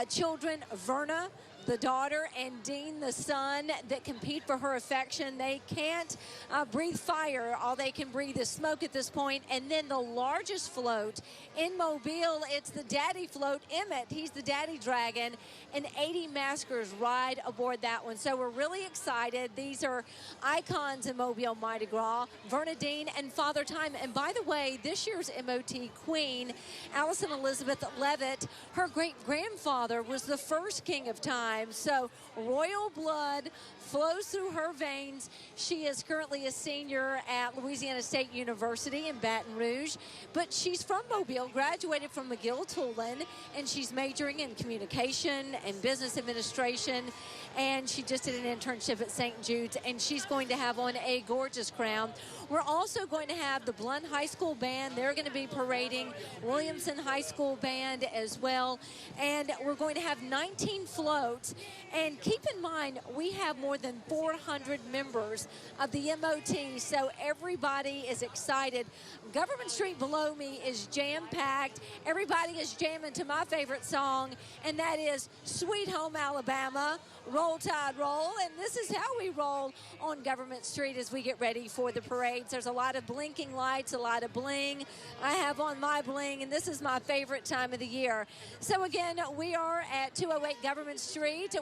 children, Verna, the daughter, and Dean, the son, that compete for her affection. They can't breathe fire. All they can breathe is smoke at this point. And then the largest float in Mobile, it's the daddy float, Emmett. He's the daddy dragon, and 80 maskers ride aboard that one. So we're really excited. These are icons in Mobile Mardi Gras, Bernadine and Father Time. And by the way, this year's MOT queen, Allison Elizabeth Levitt, her great-grandfather was the first king of time. time. So royal blood flows through her veins. She is currently a senior at Louisiana State University in Baton Rouge, but she's from Mobile, graduated from McGill-Tulane, and she's majoring in communication and business administration, and she just did an internship at St. Jude's, and she's going to have on a gorgeous crown. We're also going to have the Blunt High School Band. They're going to be parading Williamson High School Band as well, and we're going to have 19 floats. And keep in mind, we have more than 400 members of the MOT, so everybody is excited. Government Street below me is jam-packed. Everybody is jamming to my favorite song, and that is Sweet Home Alabama, Roll Tide Roll. And this is how we roll on Government Street as we get ready for the parades. There's a lot of blinking lights, a lot of bling. I have on my bling, and this is my favorite time of the year. So again, we are at 208 Government Street.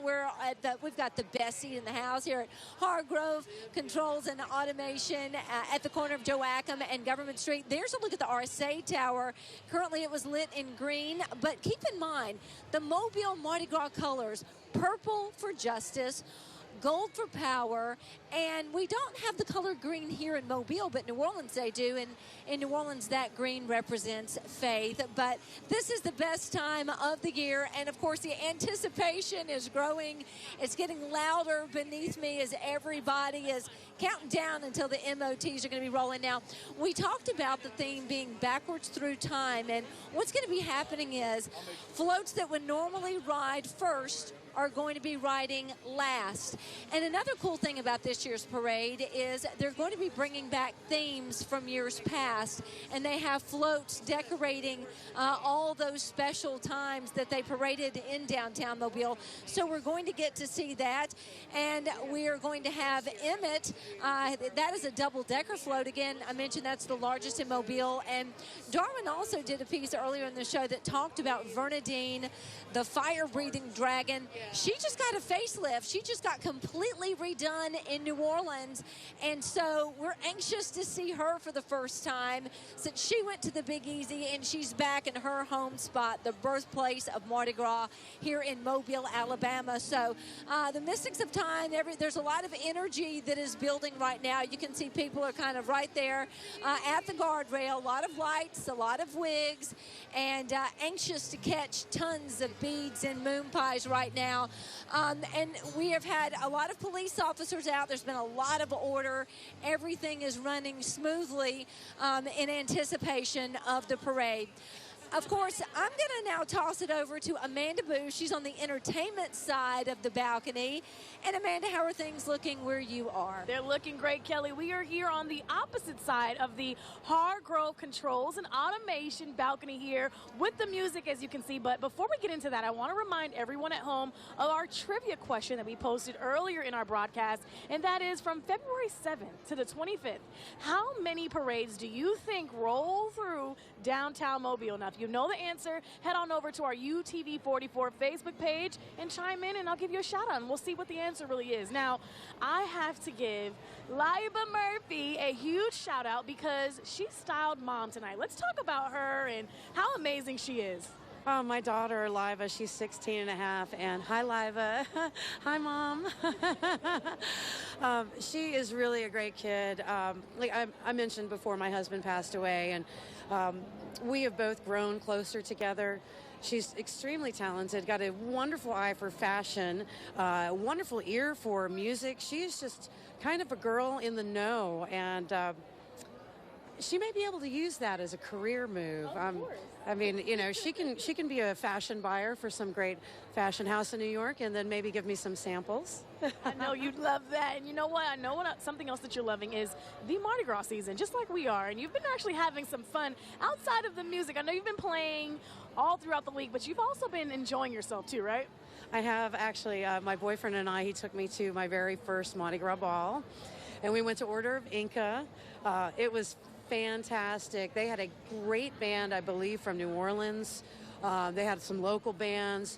We've got the best seat in the house here at Hargrove Controls and Automation at the corner of Joachim and Government Street. There's a look at the RSA Tower. Currently it was lit in green, but keep in mind the Mobile Mardi Gras colors: purple for justice, gold for power, and we don't have the color green here in Mobile, but New Orleans they do, and in New Orleans that green represents faith. But this is the best time of the year, and of course the anticipation is growing. It's getting louder beneath me as everybody is counting down until the MOTs are going to be rolling. Now, we talked about the theme being backwards through time, and what's going to be happening is floats that would normally ride first are going to be riding last. And another cool thing about this year's parade is they're going to be bringing back themes from years past, and they have floats decorating all those special times that they paraded in downtown Mobile. So we're going to get to see that, and we are going to have Emmett. That is a double-decker float. Again, I mentioned that's the largest in Mobile, and Darwin also did a piece earlier in the show that talked about Vernadine, the fire-breathing dragon. She just got a facelift. She just got completely redone in New Orleans, and so we're anxious to see her for the first time since she went to the Big Easy, and she's back in her home spot, the birthplace of Mardi Gras here in Mobile, Alabama. So the Mystics of Time, there's a lot of energy that is building right now. You can see people are kind of right there at the guardrail, a lot of lights, a lot of wigs, and anxious to catch tons of beads and moon pies right now. And we have had a lot of police officers out. There's been a lot of order. Everything is running smoothly in anticipation of the parade. Of course, I'm going to now toss it over to Amanda Boo. She's on the entertainment side of the balcony. And Amanda, how are things looking where you are? They're looking great, Kelly. We are here on the opposite side of the Hargrove Controls and Automation balcony here with the music, as you can see. But before we get into that, I want to remind everyone at home of our trivia question that we posted earlier in our broadcast, and that is from February 7th to the 25th. How many parades do you think roll through downtown Mobile? Now, if you know the answer, head on over to our UTV44 Facebook page and chime in, and I'll give you a shout out, and we'll see what the answer really is. Now, I have to give Liba Murphy a huge shout out because she styled Mom tonight. Let's talk about her and how amazing she is. Oh, my daughter, Liva, she's 16 and a half, and hi, Liva. Hi, Mom. She is really a great kid. Like I mentioned before, my husband passed away, and we have both grown closer together. She's extremely talented, got a wonderful eye for fashion, a wonderful ear for music. She's just kind of a girl in the know, and she may be able to use that as a career move. I mean, you know, she can be a fashion buyer for some great fashion house in New York, and then maybe give me some samples. I know you'd love that. And you know what? I know something else that you're loving is the Mardi Gras season, just like we are. And you've been actually having some fun outside of the music. I know you've been playing all throughout the week, but you've also been enjoying yourself too, right? I have, actually. My boyfriend and I, he took me to my very first Mardi Gras ball, and we went to Order of Inca. It was fantastic. They had a great band, I believe, from New Orleans. They had some local bands.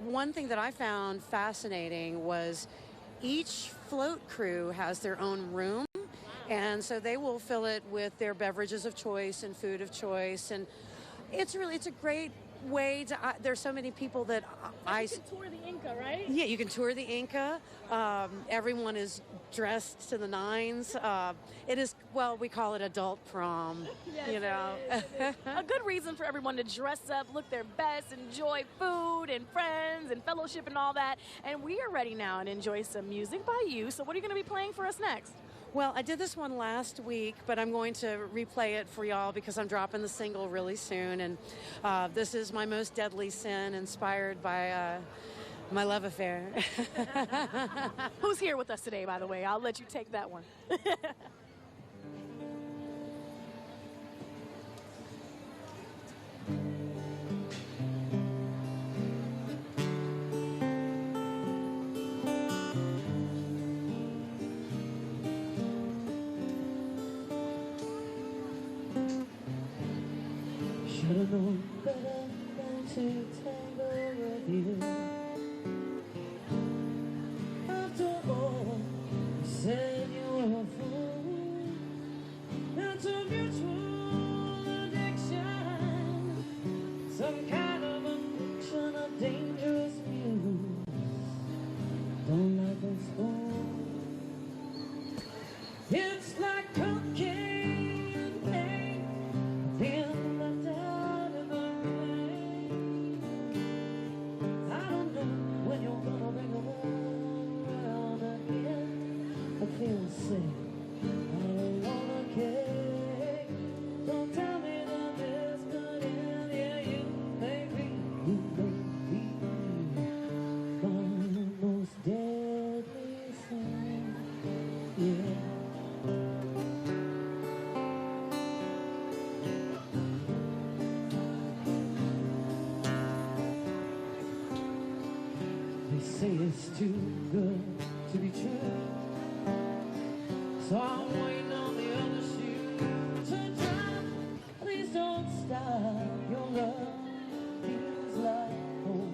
One thing that I found fascinating was each float crew has their own room, and so they will fill it with their beverages of choice and food of choice, and it's a great way to, there's so many people that You can tour the Inca, right? Yeah, you can tour the Inca. Everyone is dressed to the nines. It is, well, we call it adult prom, Yes, you know. it is. A good reason for everyone to dress up, look their best, enjoy food and friends and fellowship and all that. And we are ready now and enjoy some music by you. So what are you going to be playing for us next? Well, I did this one last week, but I'm going to replay it for y'all because I'm dropping the single really soon. And this is My Most Deadly Sin, inspired by my love affair. Who's here with us today, by the way? I'll let you take that one. Should've known better than to tangle with you. After all, you said you were a fool. That's a mutual addiction, some kind of addiction, a dangerous muse. Don't let this go. It's like cocaine and pain, feeling left out in the rain. I don't know when you're gonna bring around again. I feel sick, I don't wanna care. Don't tell me that this could end. Yeah, you may be my most deadly sin. Yeah. They say it's too good to be true, so I'm waiting on the other shoe to drop. Please don't stop. Your love feels like home.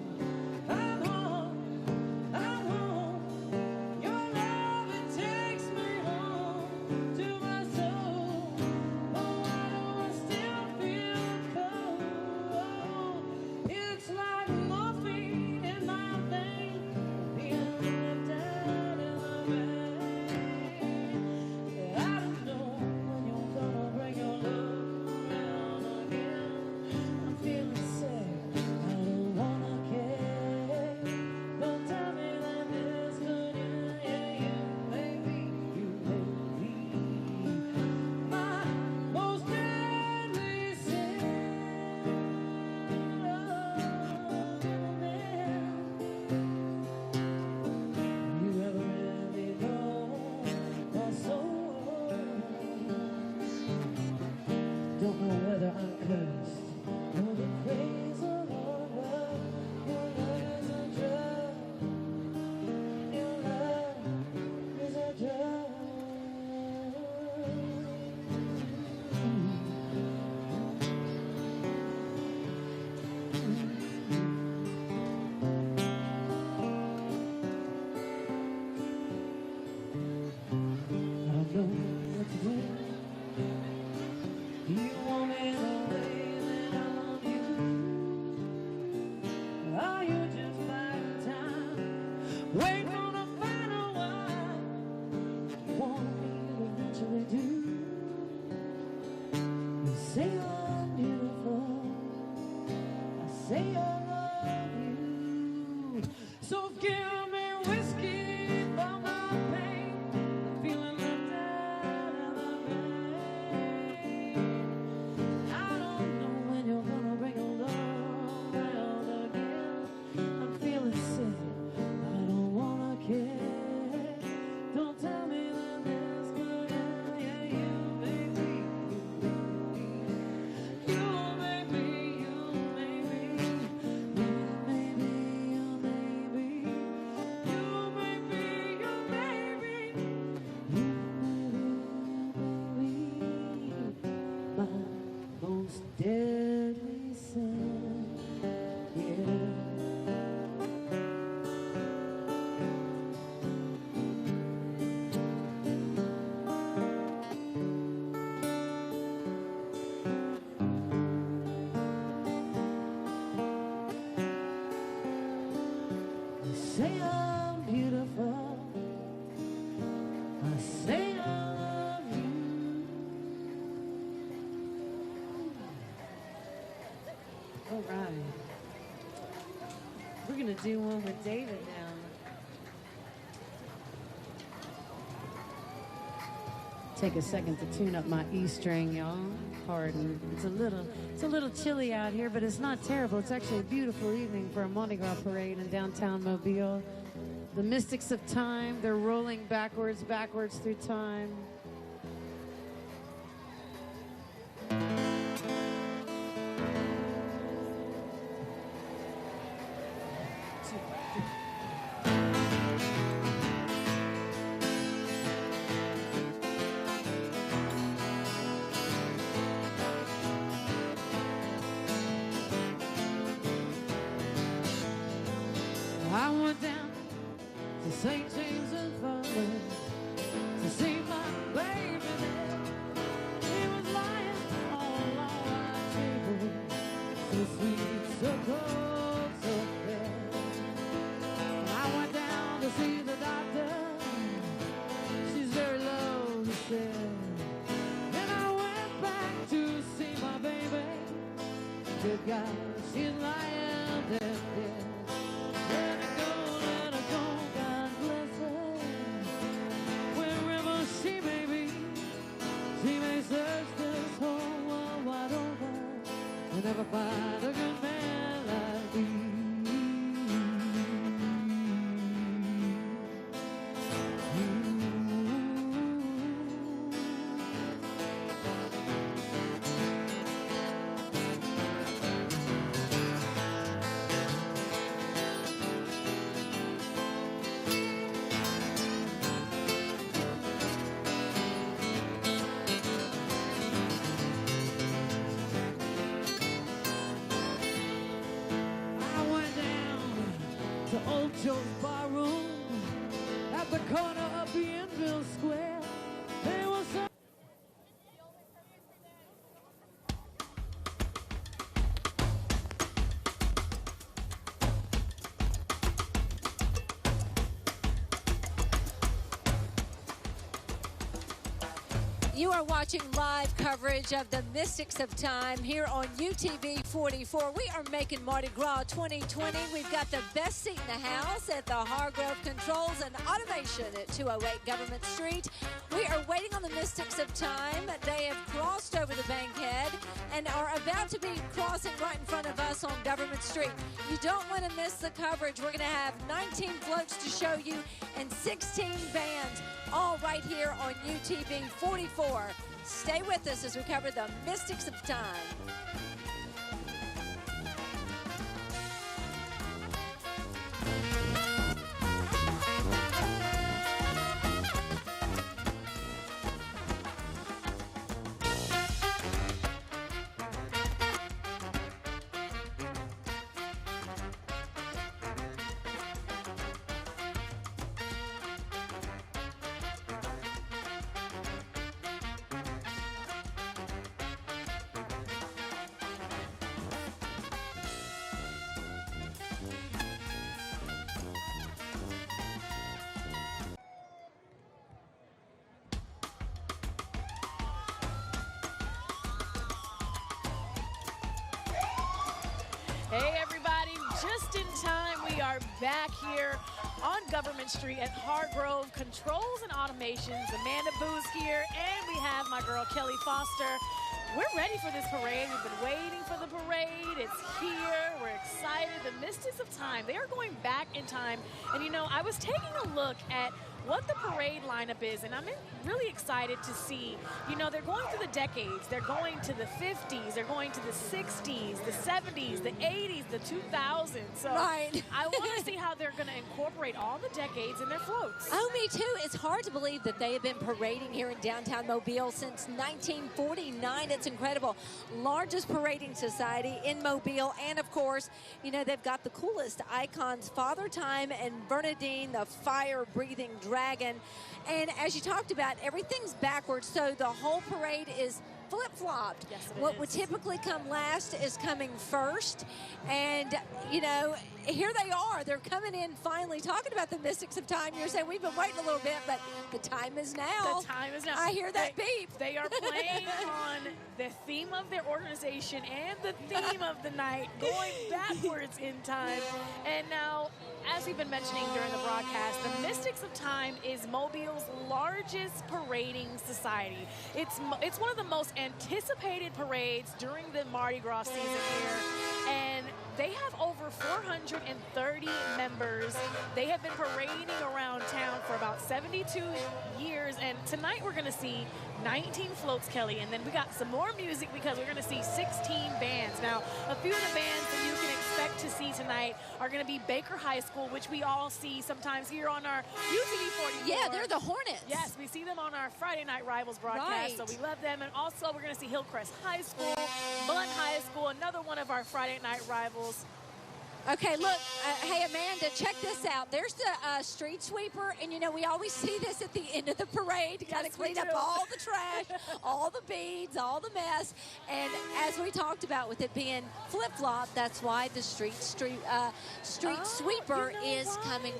I'm home. I'm home. Your love, it takes me home to my soul. Oh, why do I still feel cold? It's like morphine in my veins, being left out in the rain. I don't know when you're gonna bring your love around again. I'm feeling sick, I don't wanna care. Don't tell me that this could end. Yeah, you may be my most deadly sin. You ever really know my soul? Don't know whether I'm cursed or the praise of all love. Your love is a drug. Your love is a drug. I don't know what to do. Do you want me the way that I love you? Are you just biding time, waiting on a final one? You want me to eventually do? You say I'm beautiful, I say I love you. So give me whiskey for my pain. I'm feeling left out of the rain. I don't know when you're gonna bring your love around again. I'm feeling sick, I don't wanna care. Don't tell me that this could end. Yeah, you may be, you may be, you may be, you may be, you may be We're going to do one with David now. Take a second to tune up my E string, y'all. Pardon. It's a little chilly out here, but it's not terrible. It's actually a beautiful evening for a Mardi Gras parade in downtown Mobile. The Mystics of Time, they're rolling backwards through time. I went down to St. James and Father to see my baby there. He was lying all on my table, so sweet, so cold, so fair. I went down to see the doctor. She's very low, he said. And I went back to see my baby. Good God, she's lying there dead. Never find a good man like me. To Old Joe's barroom at the corner of Bienville Square. There was some You are watching live coverage of the Mystics of Time here on UTV 44. We are making Mardi Gras 2020. We've got the best seat in the house at the Hargrove Controls and Automation at 208 Government Street. We are waiting on the Mystics of Time. They have crossed over the bankhead and are about to be crossing right in front of us on Government Street. You don't want to miss the coverage. We're going to have 19 floats to show you and 16 bands, all right here on UTV 44. Stay with us as we cover the Mystics of Time. Hey everybody, just in time, we are back here on Government Street at Hargrove Controls and Automations. Amanda Boo's here, and we have my girl Kelly Foster. We're ready for this parade. We've been waiting for the parade. It's here. We're excited. The Mystics of Time, they are going back in time. And you know, I was taking a look at what the parade lineup is, and I'm really excited to see. You know, they're going through the decades. They're going to the 50s, they're going to the 60s, the 70s, the 80s, the 2000s. So right. I want to see how they're going to incorporate all the decades in their floats. Oh, me too. It's hard to believe that they have been parading here in downtown Mobile since 1949. It's incredible. Largest parading society in Mobile. And, of course, you know, they've got the coolest icons, Father Time and Bernadine, the fire-breathing dragon. And as you talked about, everything's backwards, so the whole parade is flip-flopped. Yes, it What is. would typically come last is coming first. And, here they are. They're coming in finally talking about the Mystics of Time. You're saying we've been waiting a little bit, but the time is now. The time is now. I hear that beep. They are playing on the theme of their organization and the theme of the night, going backwards in time. And now, as we've been mentioning during the broadcast, the Mystics of Time is Mobile's largest parading society. It's one of the most anticipated parades during the Mardi Gras season here. And they have over 430 members. They have been parading around town for about 72 years. And tonight we're going to see 19 floats, Kelly. And then we got some more music because we're going to see 16 bands. Now, a few of the bands that you can expect to see tonight are going to be Baker High School, which we all see sometimes here on our UTV 44. Yeah, they're the Hornets. Yes, we see them on our Friday Night Rivals broadcast, Right. so we love them. And also, we're going to see Hillcrest High School, Blunt High School, another one of our Friday Night Rivals. Okay, look, hey, Amanda, check this out. There's the street sweeper, and, we always see this at the end of the parade to kind of clean up all the trash, all the beads, all the mess. And as we talked about with it being flip-flop, that's why the street sweeper is coming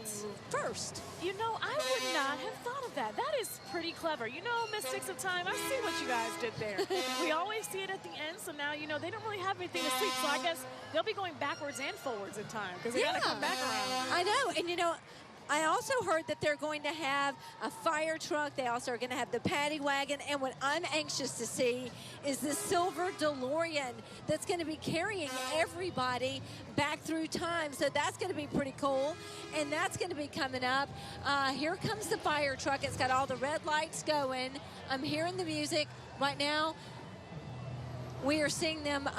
first. I would not have thought of that. That is pretty clever. Mystics of Time, I see what you guys did there. We always see it at the end, so now, they don't really have anything to sweep. So I guess they'll be going backwards and forwards in time because they got to come back around. I know. And, I also heard that they're going to have a fire truck. They also are going to have the paddy wagon. And what I'm anxious to see is the silver DeLorean that's going to be carrying everybody back through time. So that's going to be pretty cool. And that's going to be coming up. Here comes the fire truck. It's got all the red lights going. I'm hearing the music right now. We are seeing them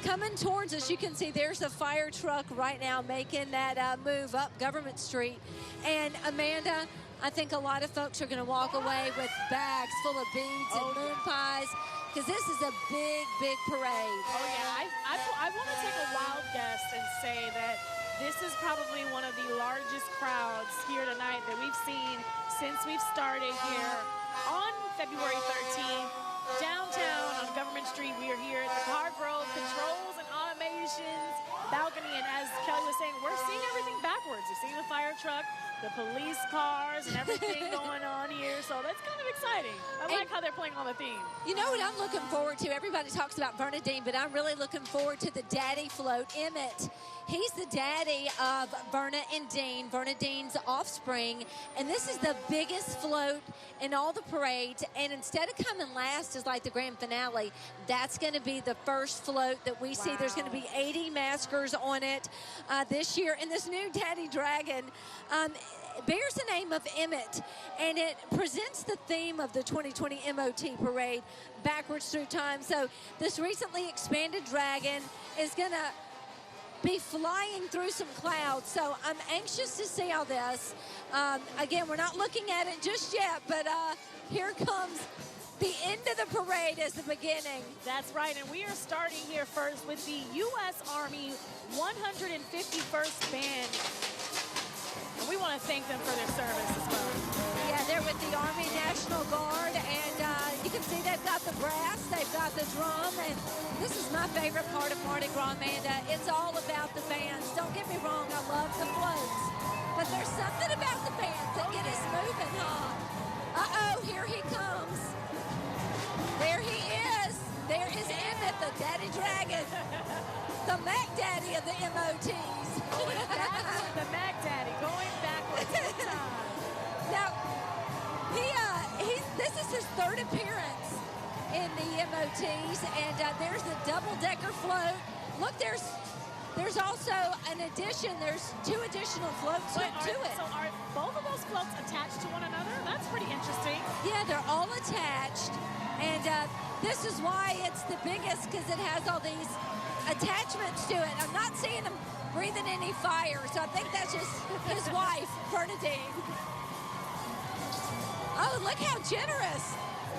coming towards us. You can see there's a fire truck right now making that move up Government Street. And Amanda, I think a lot of folks are going to walk away with bags full of beads and moon pies because this is a big, big parade. Oh, yeah. I want to take a wild guess and say that this is probably one of the largest crowds here tonight that we've seen since we've started here on February 13th. Downtown on Government Street, we are here at the Hargrove Controls and Automations balcony, and as Kelly was saying, we're seeing everything backwards. You're seeing the fire truck, the police cars, and everything going on here, so that's kind of exciting. I like how they're playing on the theme. You know what I'm looking forward to? Everybody talks about Bernadine, but I'm really looking forward to the daddy float, Emmett. He's the daddy of Verna and Dean, Bernadine's offspring, and this is the biggest float in all the parades, and instead of coming last as like the grand finale, that's going to be the first float that we see. There's going to be 80 maskers on it this year, and this new daddy dragon bears the name of Emmett, and it presents the theme of the 2020 MOT parade backwards through time. So this recently expanded dragon is going to be flying through some clouds. So I'm anxious to see all this. Again, we're not looking at it just yet, but here comes the end of the parade as the beginning. That's right, and we are starting here first with the U.S. Army 151st Band. And we want to thank them for their service as well. Yeah, they're with the Army National Guard, and you can see they've got the brass, they've got the drum, and this is my favorite part of Mardi Gras, Amanda. It's all about the bands. Don't get me wrong, I love the floats, but there's something about the bands that get us moving, huh? Uh-oh, here he comes. There he is. There is Emmett, the daddy dragon, the Mac Daddy of the MOTs. The Mac Daddy going backwards in time. Now, this is his third appearance in the MOTs, and there's the double-decker float. Look, there's also an addition. There's 2 additional floats to it. So are both of those floats attached to one another? That's pretty interesting. Yeah, they're all attached, and this is why it's the biggest, because it has all these attachments to it. I'm not seeing him breathing any fire, so I think that's just his wife, Bernadine. Oh, look how generous.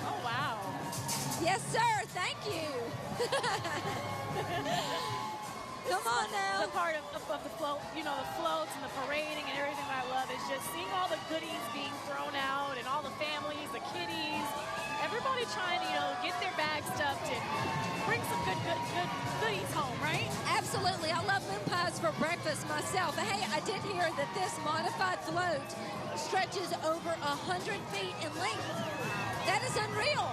Oh, wow. Yes, sir. Thank you. Come on now. The part of the float, the floats and the parading and everything I love is just seeing all the goodies being thrown out and all the families, the kiddies, everybody trying to, get their bags stuffed and bring some good goodies home, right? Absolutely. I love moon pies for breakfast myself. Hey, I did hear that this modified float stretches over 100 feet in length. That is unreal.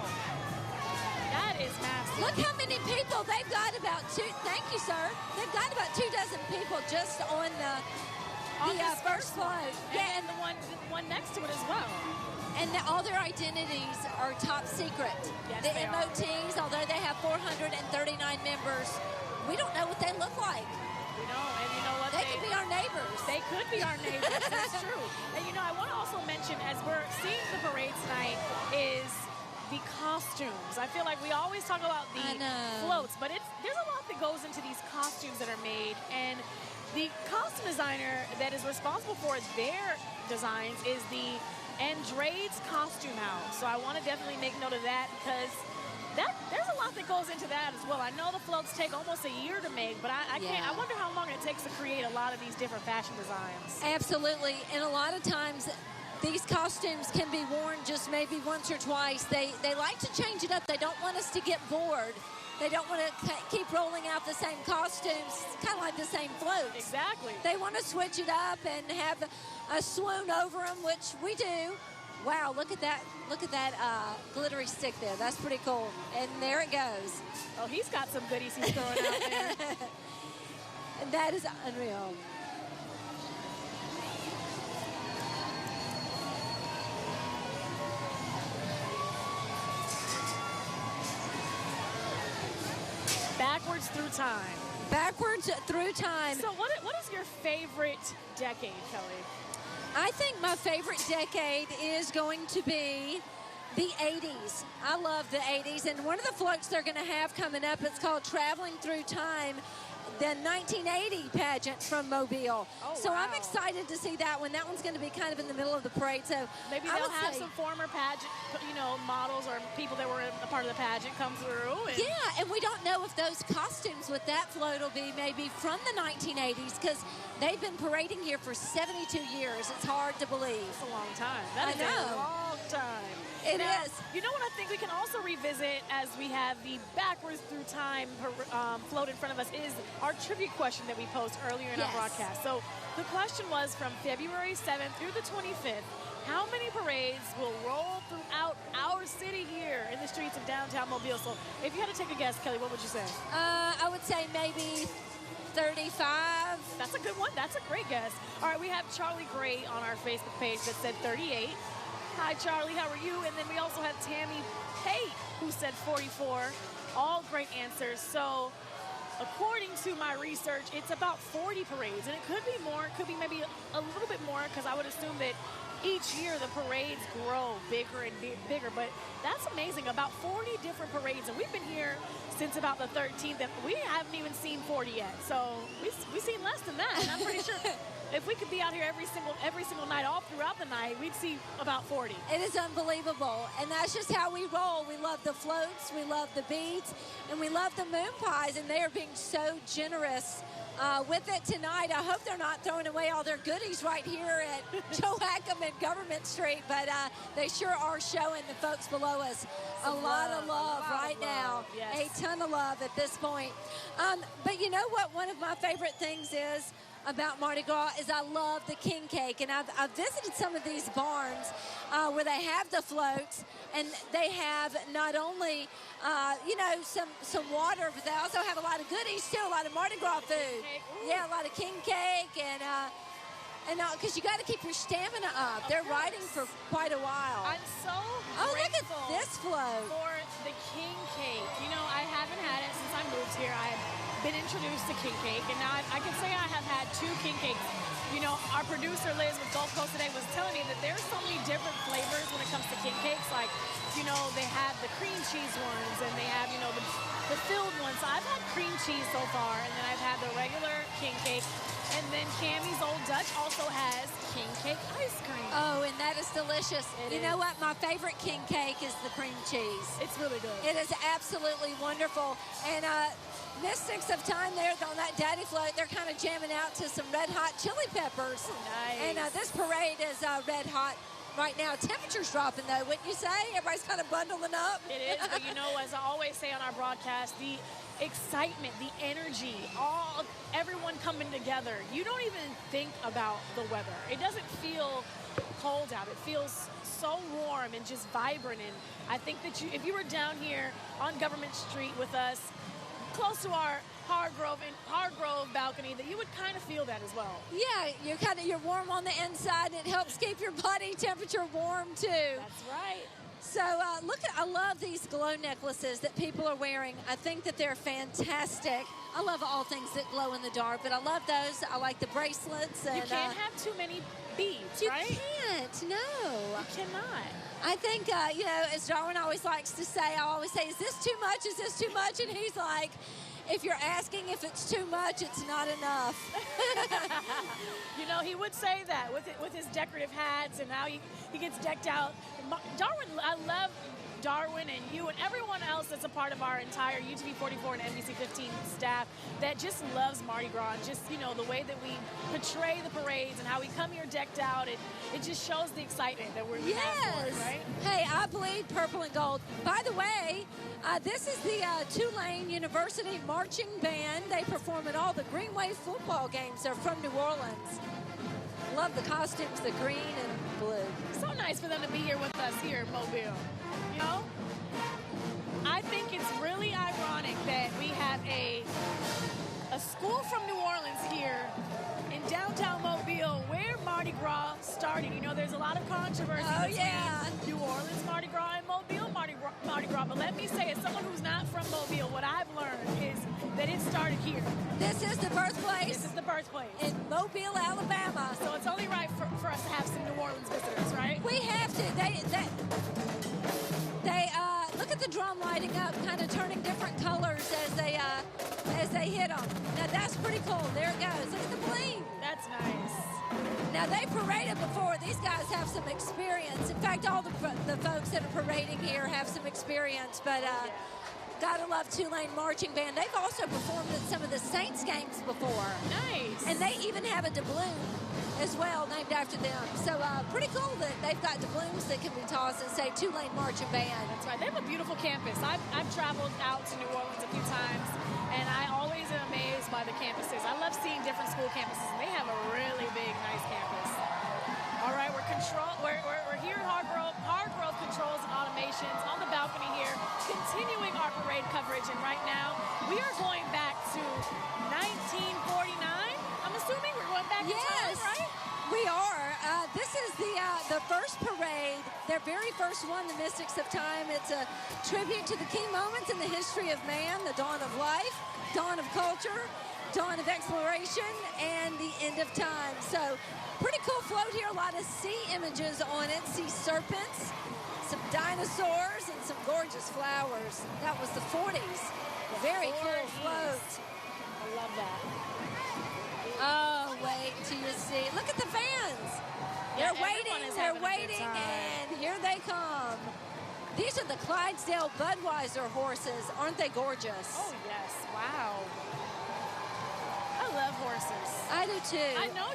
That is massive. Look how many people. They've got about thank you, sir. They've got about 24 people just on the first float. Yeah, and the one next to it as well. And all their identities are top secret. Yes, the they MOTs, although they have 439 members, we don't know what they look like. We don't, and you know what? They could be our neighbors. They could be our neighbors. That's true. And I want to also mention, as we're seeing the parade tonight, is the costumes. I feel like we always talk about the floats, but there's a lot that goes into these costumes that are made, and the costume designer that is responsible for their designs is the Andrade's Costume House. So I want to definitely make note of that, because there's a lot that goes into that as well. I know the floats take almost a year to make, but I wonder how long it takes to create a lot of these different fashion designs. Absolutely, and a lot of times these costumes can be worn just maybe once or twice. They like to change it up. They don't want us to get bored. They don't want to keep rolling out the same costumes. It's kind of like the same floats. Exactly. They want to switch it up and have a swoon over them, which we do. Wow, look at that. Look at that glittery stick there. That's pretty cool. And there it goes. Oh, he's got some goodies he's throwing out there. And that is unreal. Backwards through time. Backwards through time. So what is your favorite decade, Kelly? I think my favorite decade is going to be the 80s. I love the 80s. And one of the floats they're going to have coming up, it's called Traveling Through Time, the 1980 pageant from Mobile. Oh, so wow. I'm excited to see that one. That one's going to be kind of in the middle of the parade. So maybe they'll have some former pageant, models or people that were a part of the pageant come through. Yeah, and we don't know if those costumes with that float will be maybe from the 1980s, because they've been parading here for 72 years. It's hard to believe. It's a long time. That is a long time. It is. You know what I think we can also revisit as we have the Backwards Through Time float in front of us is our trivia question that we posed earlier in our broadcast. So the question was, from February 7th through the 25th, how many parades will roll throughout our city here in the streets of downtown Mobile? So if you had to take a guess, Kelly, what would you say? I would say maybe 35. That's a good one. That's a great guess. All right, we have Charlie Gray on our Facebook page that said 38. Hi, Charlie. How are you? And then we also have Tammy Pate, who said 44. All great answers. So according to my research, it's about 40 parades. And it could be more. It could be maybe a little bit more, because I would assume that each year the parades grow bigger and bigger. But that's amazing. About 40 different parades. And we've been here since about the 13th. And we haven't even seen 40 yet. So we've seen less than that. And I'm pretty sure if we could be out here every single night, all throughout the night, we'd see about 40. It is unbelievable, and that's just how we roll. We love the floats, we love the beads, and we love the moon pies, and they are being so generous with it tonight. I hope they're not throwing away all their goodies right here at Joachim and Government Street, but they sure are showing the folks below us a lot of love right now. Yes. A ton of love at this point. But you know what one of my favorite things is about Mardi Gras is I love the king cake, and I've visited some of these barns where they have the floats, and they have not only some water, but they also have a lot of goodies too, a lot of Mardi Gras food. Yeah, a lot of king cake, and because you got to keep your stamina up. They're riding for quite a while. I'm so look at grateful this float for the king cake. I haven't had it since I moved here. I've been introduced to king cake, and now I can say I have had 2 king cakes. Our producer Liz with Gulf Coast Today was telling me that there's so many different flavors when it comes to king cakes. Like, they have the cream cheese ones, and they have, the filled ones. So I've had cream cheese so far, and then I've had the regular king cake. And then Cammie's Old Dutch also has king cake ice cream. Oh, and that is delicious. You know what? My favorite king cake is the cream cheese. It's really good. It is absolutely wonderful. And Mystics of Time there on that daddy float, they're kind of jamming out to some Red Hot Chili Peppers. Nice. And this parade is Red Hot right now. Temperature's dropping, though, wouldn't you say? Everybody's kind of bundling up. It is, but you know, as I always say on our broadcast, the excitement, the energy, everyone coming together. You don't even think about the weather. It doesn't feel cold out. It feels so warm and just vibrant. And I think that if you were down here on Government Street with us, close to our Hargrove balcony, that you would kind of feel that as well. Yeah, you're warm on the inside, and it helps keep your body temperature warm too. That's right. So I love these glow necklaces that people are wearing. I think that they're fantastic. I love all things that glow in the dark, but I love those. I like the bracelets. And, you can't have too many beads, right? You can't, no. You cannot. I think, as Darwin always likes to say, I always say, is this too much? Is this too much? And he's like, if you're asking if it's too much, it's not enough. You know, he would say that with his decorative hats, and now he gets decked out. Darwin, I love Darwin and you and everyone else that's a part of our entire UTV 44 and NBC 15 staff that just loves Mardi Gras. And just, you know, the way that we portray the parades and how we come here decked out, it just shows the excitement that we're have for it, right? Hey, I bleed purple and gold. By the way, this is the Tulane University Marching Band. They perform at all the Greenway football games. They're from New Orleans. Love the costumes, the green and blue. So nice for them to be here with us here in Mobile. You know, I think it's really ironic that we have a school from New Orleans here in downtown Mobile where Mardi Gras started. You know, there's a lot of controversy between New Orleans Mardi Gras and Mobile Mardi Gras. But let me say, as someone who's not from Mobile, what I've learned is that it started here. This is the birthplace? This is the birthplace. In Mobile, Alabama. So it's only right for us to have some New Orleans visitors, right? We have to. They look at the drum lighting up, kind of turning different colors as they hit them. Now that's pretty cool. There it goes. Look at the bling. That's nice. Now they paraded before. These guys have some experience. In fact, all the folks that are parading here have some experience. But gotta love Tulane Marching Band. They've also performed at some of the Saints games before. Nice. And they even have a doubloon as well named after them. So pretty cool that they've got doubloons that can be tossed and say Tulane Marching Band. That's right. They have a beautiful campus. I've traveled out to New Orleans a few times, and I always am amazed by the campuses. I love seeing different school campuses, and they have a really big, nice campus. All right, we're here at Hargrove Controls and Automations on the balcony here, continuing our parade coverage. And right now, we are going back to 1949. I'm assuming we're going back in time, right? We are. This is the first parade, their very first one, the Mystics of Time. It's a tribute to the key moments in the history of man, the dawn of life, dawn of culture, dawn of exploration, and the end of time. So pretty cool float here. A lot of sea images on it. Sea serpents, some dinosaurs, and some gorgeous flowers. That was the 40s. Very cool float. I love that. Oh, wait till you see. Look at the fans. They're waiting, and here they come. These are the Clydesdale Budweiser horses. Aren't they gorgeous? Oh, yes. Wow. I love horses. I do, too. I know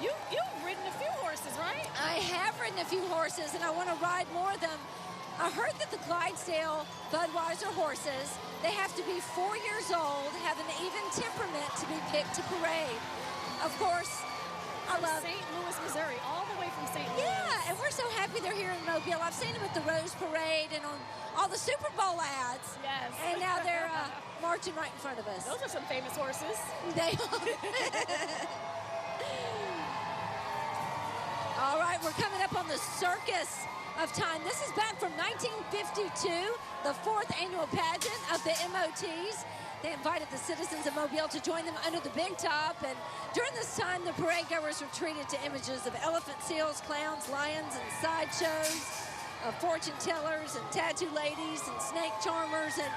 you've ridden a few horses, right? I have ridden a few horses, and I want to ride more of them. I heard that the Clydesdale Budweiser horses, they have to be 4 years old, have an even temperament to be picked to parade. Of course, I love St. Louis, Missouri, all the way from St. Louis. Yeah, and we're so happy they're here in Mobile. I've seen them at the Rose Parade and on all the Super Bowl ads. Yes. And now they're marching right in front of us. Those are some famous horses. They are. All right, we're coming up on the Circus of Time. This is back from 1952, the 4th annual pageant of the MOTs. They invited the citizens of Mobile to join them under the big top, and during this time, the parade goers were treated to images of elephant seals, clowns, lions, and sideshows, of fortune tellers and tattoo ladies and snake charmers. And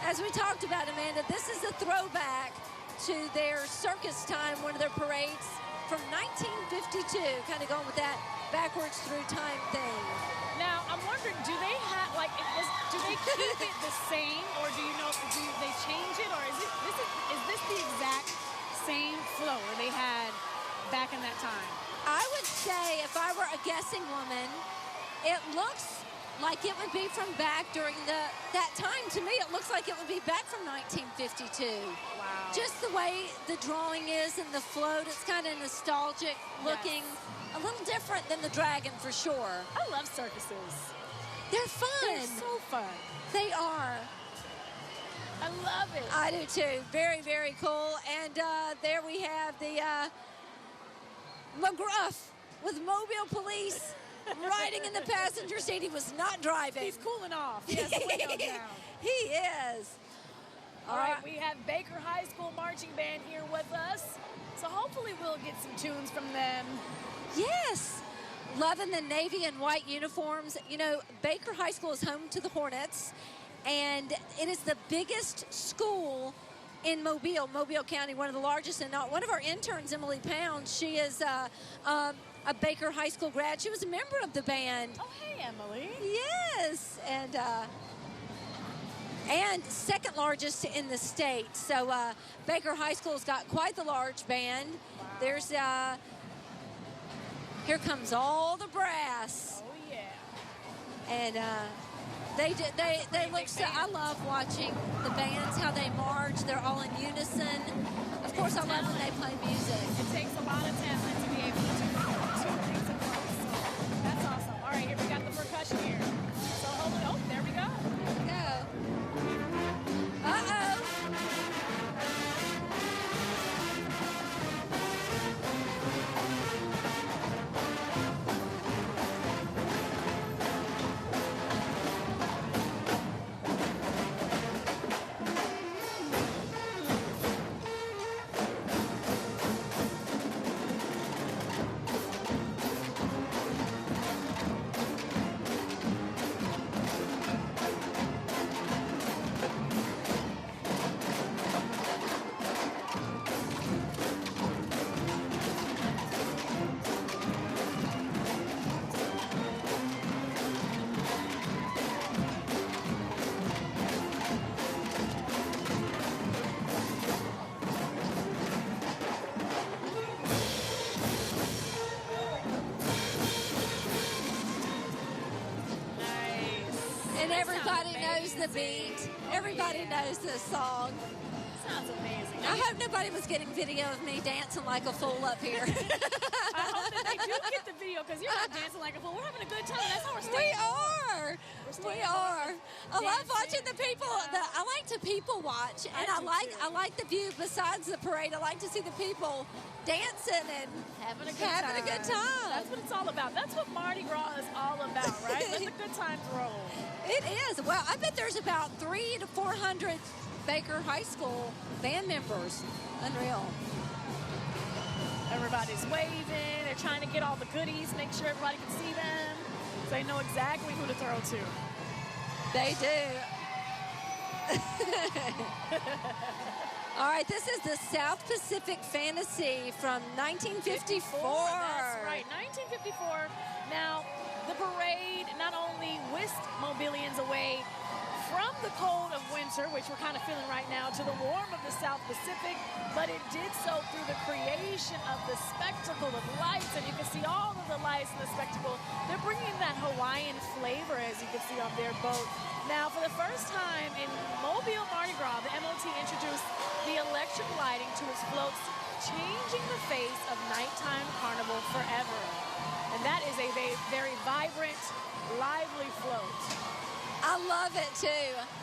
as we talked about, Amanda, this is a throwback to their Circus Time, one of their parades from 1952, kind of going with that backwards through time thing. Now, I'm wondering, do they have, do they keep it the same, or do they change it, or is this the exact same flow they had back in that time? I would say, if I were a guessing woman, it looks like it would be from back during that time. To me, it looks like it would be back from 1952. Wow. Just the way the drawing is and the float, it's kind of nostalgic looking. A little different than the dragon for sure. I love circuses. They're fun. They're so fun. They are. I love it. I do too. Very, very cool. And there we have the McGruff with Mobile Police riding in the passenger seat. He was not driving. He's cooling off. He has the window down. He is. All right, we have Baker High School Marching Band here with us. So hopefully we'll get some tunes from them. Yes. Loving the navy and white uniforms. You know, Baker High School is home to the Hornets, and it is the biggest school in Mobile County, one of the largest. And one of our interns, Emily Pound, she is a Baker High School grad. She was a member of the band. Oh, hey, Emily. Yes, and second largest in the state. So Baker High School's got quite the large band. Wow. There's here comes all the brass. Oh yeah. And they look so. I love watching the bands, how they march. They're all in unison. Of course, I love when they play music. It takes a lot of talent to be able to do two things at once. So that's awesome. All right, here we got the percussion here. So hold it. Oh, there we go. There we go. Uh-oh. And everybody knows the beat. Everybody knows this song. Sounds amazing. I hope nobody was getting video of me dancing like a fool up here. I hope that they do get the video because you're not dancing like a fool. We're having a good time. That's how we're staying. We are. I love watching the people. I like to people watch, and I like the view. Besides the parade, I like to see the people dancing and having a good time. That's what it's all about. That's what Mardi Gras is all about, right? Let the good times roll. It is. Well, I bet there's about 300 to 400 Baker High School band members. Unreal. Everybody's waving. They're trying to get all the goodies, make sure everybody can see them. So they know exactly who to throw to. They do. All right, this is the South Pacific Fantasy from 1954. That's right, 1954. Now, the parade not only whisked Mobilians away from the cold of winter, which we're kind of feeling right now, to the warm of the South Pacific, but it did so through the creation of the spectacle of lights, and you can see all of the lights in the spectacle. They're bringing that Hawaiian flavor, as you can see on their boat. Now, for the first time in Mobile Mardi Gras, the MOT introduced the electric lighting to its floats, changing the face of nighttime carnival forever. And that is a very vibrant, lively float. I love it too.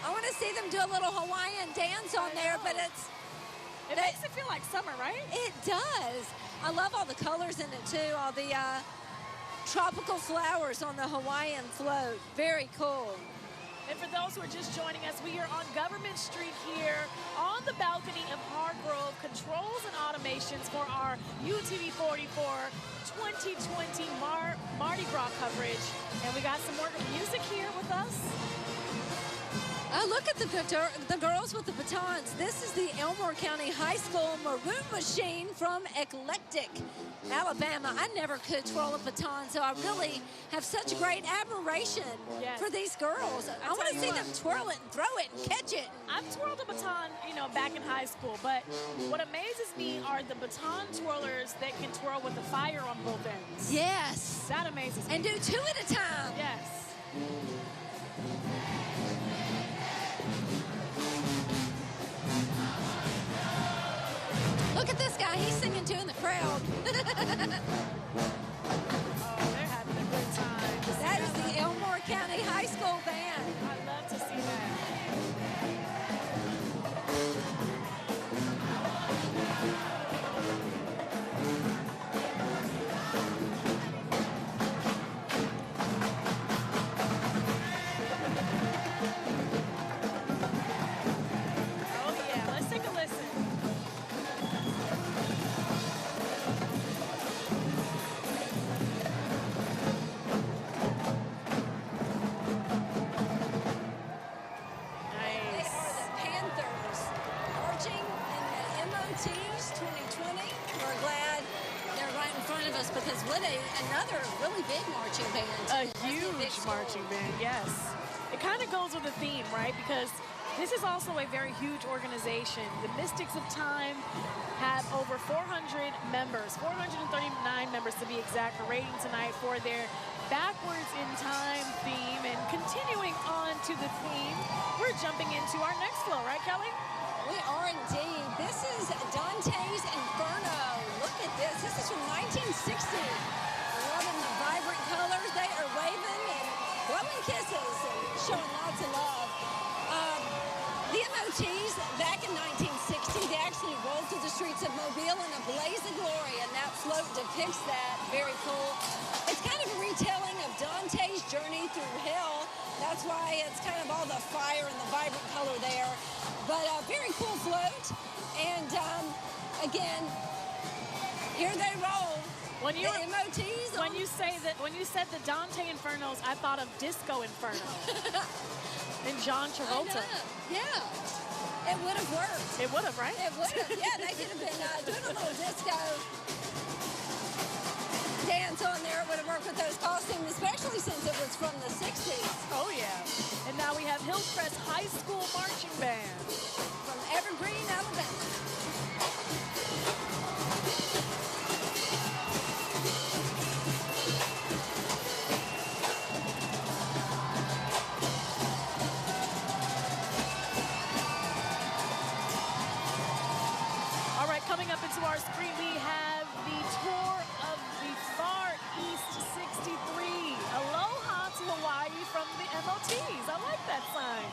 I want to see them do a little Hawaiian dance on there, but it makes it feel like summer, right? It does. I love all the colors in it too, all the tropical flowers on the Hawaiian float. Very cool. And for those who are just joining us, we are on Government Street here on the balcony of Hargrove, controls and automations for our UTV 44 2020 Mardi Gras coverage. And we got some more music here with us. Oh, look at the girls with the batons. This is the Elmore County High School Maroon Machine from Eclectic, Alabama. I never could twirl a baton, so I really have such great admiration for these girls. I want to see them twirl it and throw it and catch it. I've twirled a baton, back in high school, but what amazes me are the baton twirlers that can twirl with the fire on both ends. Yes. That amazes me. And do 2 at a time. Yes. Look at this guy. He's singing too in the crowd. Oh, they're having a good time. That is the Elmore County High School Band. I love to see that. Oh, yeah. Let's take a listen. They are the Panthers marching in the MOTs 2020. We're glad they're right in front of us because what another really big marching band. A huge marching band, yes. It kind of goes with the theme, right? Because this is also a very huge organization. The Mystics of Time have over 400 members, 439 members to be exact, parading tonight for their Backwards in Time theme. And continuing on to the theme, we're jumping into our next flow, right, Kelly? We are indeed. This is Dante's Inferno. Look at this. This is from 1960. Loving the vibrant colors. They are waving and blowing kisses and showing lots of love. The MOTs back in 1960, they actually rolled through the streets of Mobile in a blaze of glory, and that float depicts that. Very cool. It's kind of a retelling of Dante's journey through hell. That's why it's kind of all the fire and the vibrant color there. But a very cool float. And again, here they roll. When you the MOTs. When you said the Dante Infernos, I thought of Disco Inferno. And John Travolta. Yeah. It would have worked. It would have, right? It would have. Yeah, they could have been doing a little disco dance on there. It would have worked with those costumes, especially since it was from the 60s. Oh, yeah. And now we have Hillcrest High School Marching Band. From Evergreen, Alabama. All right, coming up into our screen, we have the tour of the Far East 63. Aloha to Hawaii from the MOTs. I like that sign.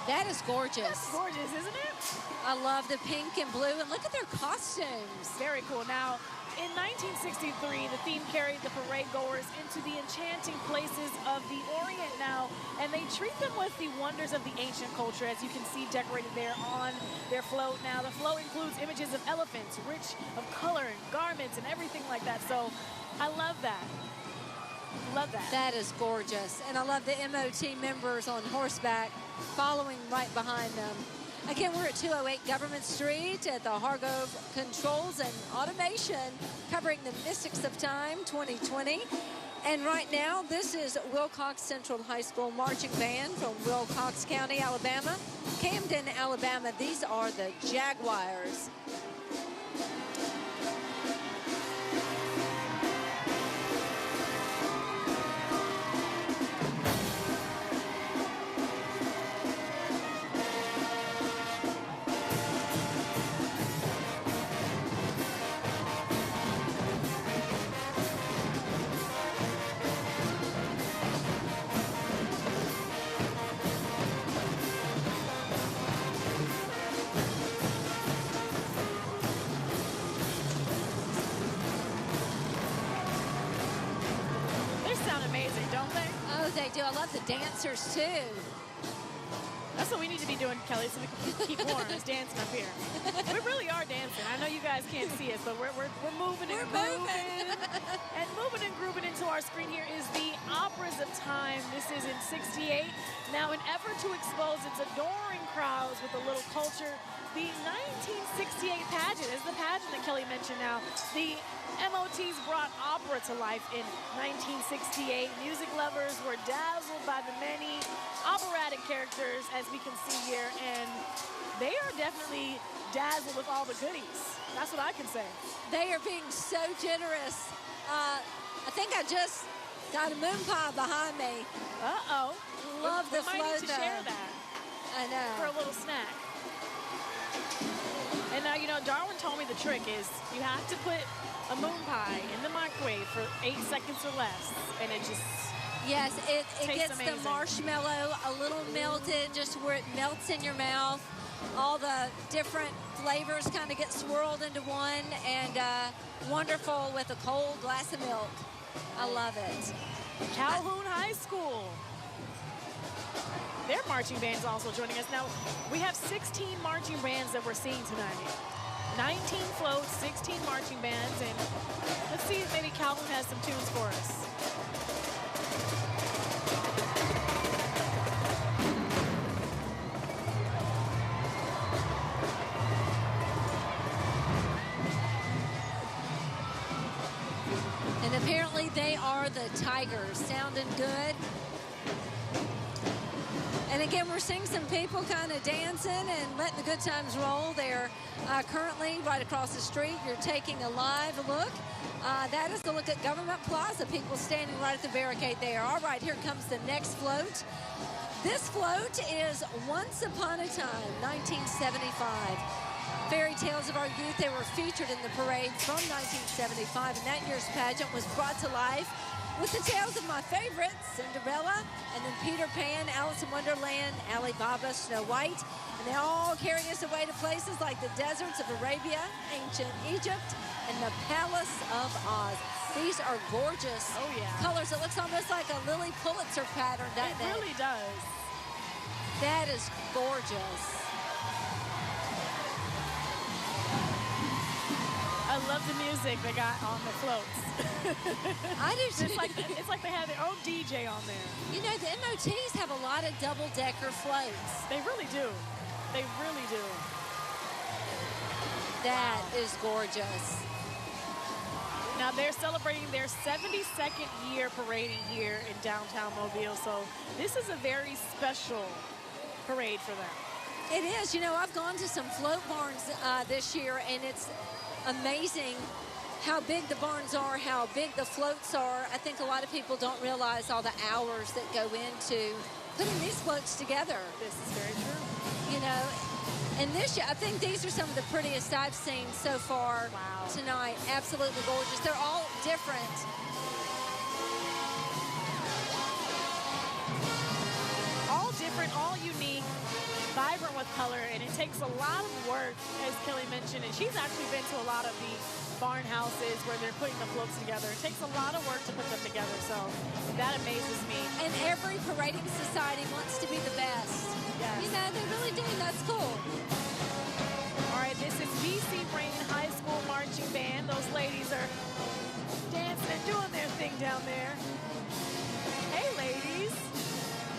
That is gorgeous. That's gorgeous, isn't it? I love the pink and blue, and look at their costumes. Very cool. Now, in 1963, the theme carried the parade goers into the enchanting places of the Orient now, and they treat them with the wonders of the ancient culture, as you can see decorated there on their float. Now, the float includes images of elephants, rich of color and garments and everything like that. So I love that. Love that. That is gorgeous. And I love the MOT members on horseback following right behind them. Again, we're at 208 Government Street at the Hargrove Controls and Automation, covering the Mystics of Time 2020. And right now, this is Wilcox Central High School Marching Band from Wilcox County, Alabama. Camden, Alabama, these are the Jaguars. They do. I love the dancers, too. That's what we need to be doing, Kelly, so we can keep warm, is dancing up here. We really are dancing. I know you guys can't see us, but we're moving and grooving. And moving and grooving into our screen here is the Operas of Time. This is in 68. Now, in effort to expose its adoring crowds with a little culture, the 1968 pageant is the pageant that Kelly mentioned now. The MOTs brought opera to life in 1968. Music lovers were dazzled by the many operatic characters, as we can see here, and they are definitely dazzled with all the goodies. That's what I can say. They are being so generous. I think I just got a moon pie behind me. Uh-oh. Love the flow. We might need to share that. I know. For a little snack. And now, you know, Darwin told me the trick is you have to put a moon pie in the microwave for 8 seconds or less, and it just Yes, it gets amazing. the marshmallow a little melted, just where it melts in your mouth. All the different flavors kind of get swirled into one, and wonderful with a cold glass of milk. I love it. Calhoun High School. Their marching band's also joining us. Now, we have 16 marching bands that we're seeing tonight. 19 floats, 16 marching bands, and let's see if maybe Calhoun has some tunes for us. And apparently they are the Tigers. Sounding good. And again, we're seeing some people kind of dancing and letting the good times roll. They're currently right across the street. You're taking a live look. That is the look at Government Plaza. People standing right at the barricade there. All right, here comes the next float. This float is Once Upon a Time, 1975. Fairy tales of our youth, they were featured in the parade from 1975, and that year's pageant was brought to life with the tales of my favorites, Cinderella, and then Peter Pan, Alice in Wonderland, Alibaba, Snow White, and they all carry us away to places like the deserts of Arabia, ancient Egypt, and the Palace of Oz. These are gorgeous colors. It looks almost like a Lily Pulitzer pattern, doesn't it? It really does. That is gorgeous. I love the music they got on the floats. I do too. It's like they have their own DJ on there. You know, the MOTs have a lot of double-decker floats. They really do. They really do. That is gorgeous. Now they're celebrating their 72nd year parading here in downtown Mobile, so this is a very special parade for them. It is. You know, I've gone to some float barns this year, and it's amazing how big the barns are, how big the floats are. I think a lot of people don't realize all the hours that go into putting these floats together. This is very true. You know, and this year, I think these are some of the prettiest I've seen so far tonight. Absolutely gorgeous. They're all different. All different, all unique, vibrant with color, and it takes a lot of work, as Kelly mentioned, and she's actually been to a lot of the barn houses where they're putting the floats together. It takes a lot of work to put them together, so that amazes me. And every parading society wants to be the best. Yes. You know, they really do. That's cool. All right, this is BC Rain High School Marching Band. Those ladies are dancing and doing their thing down there. Hey, ladies.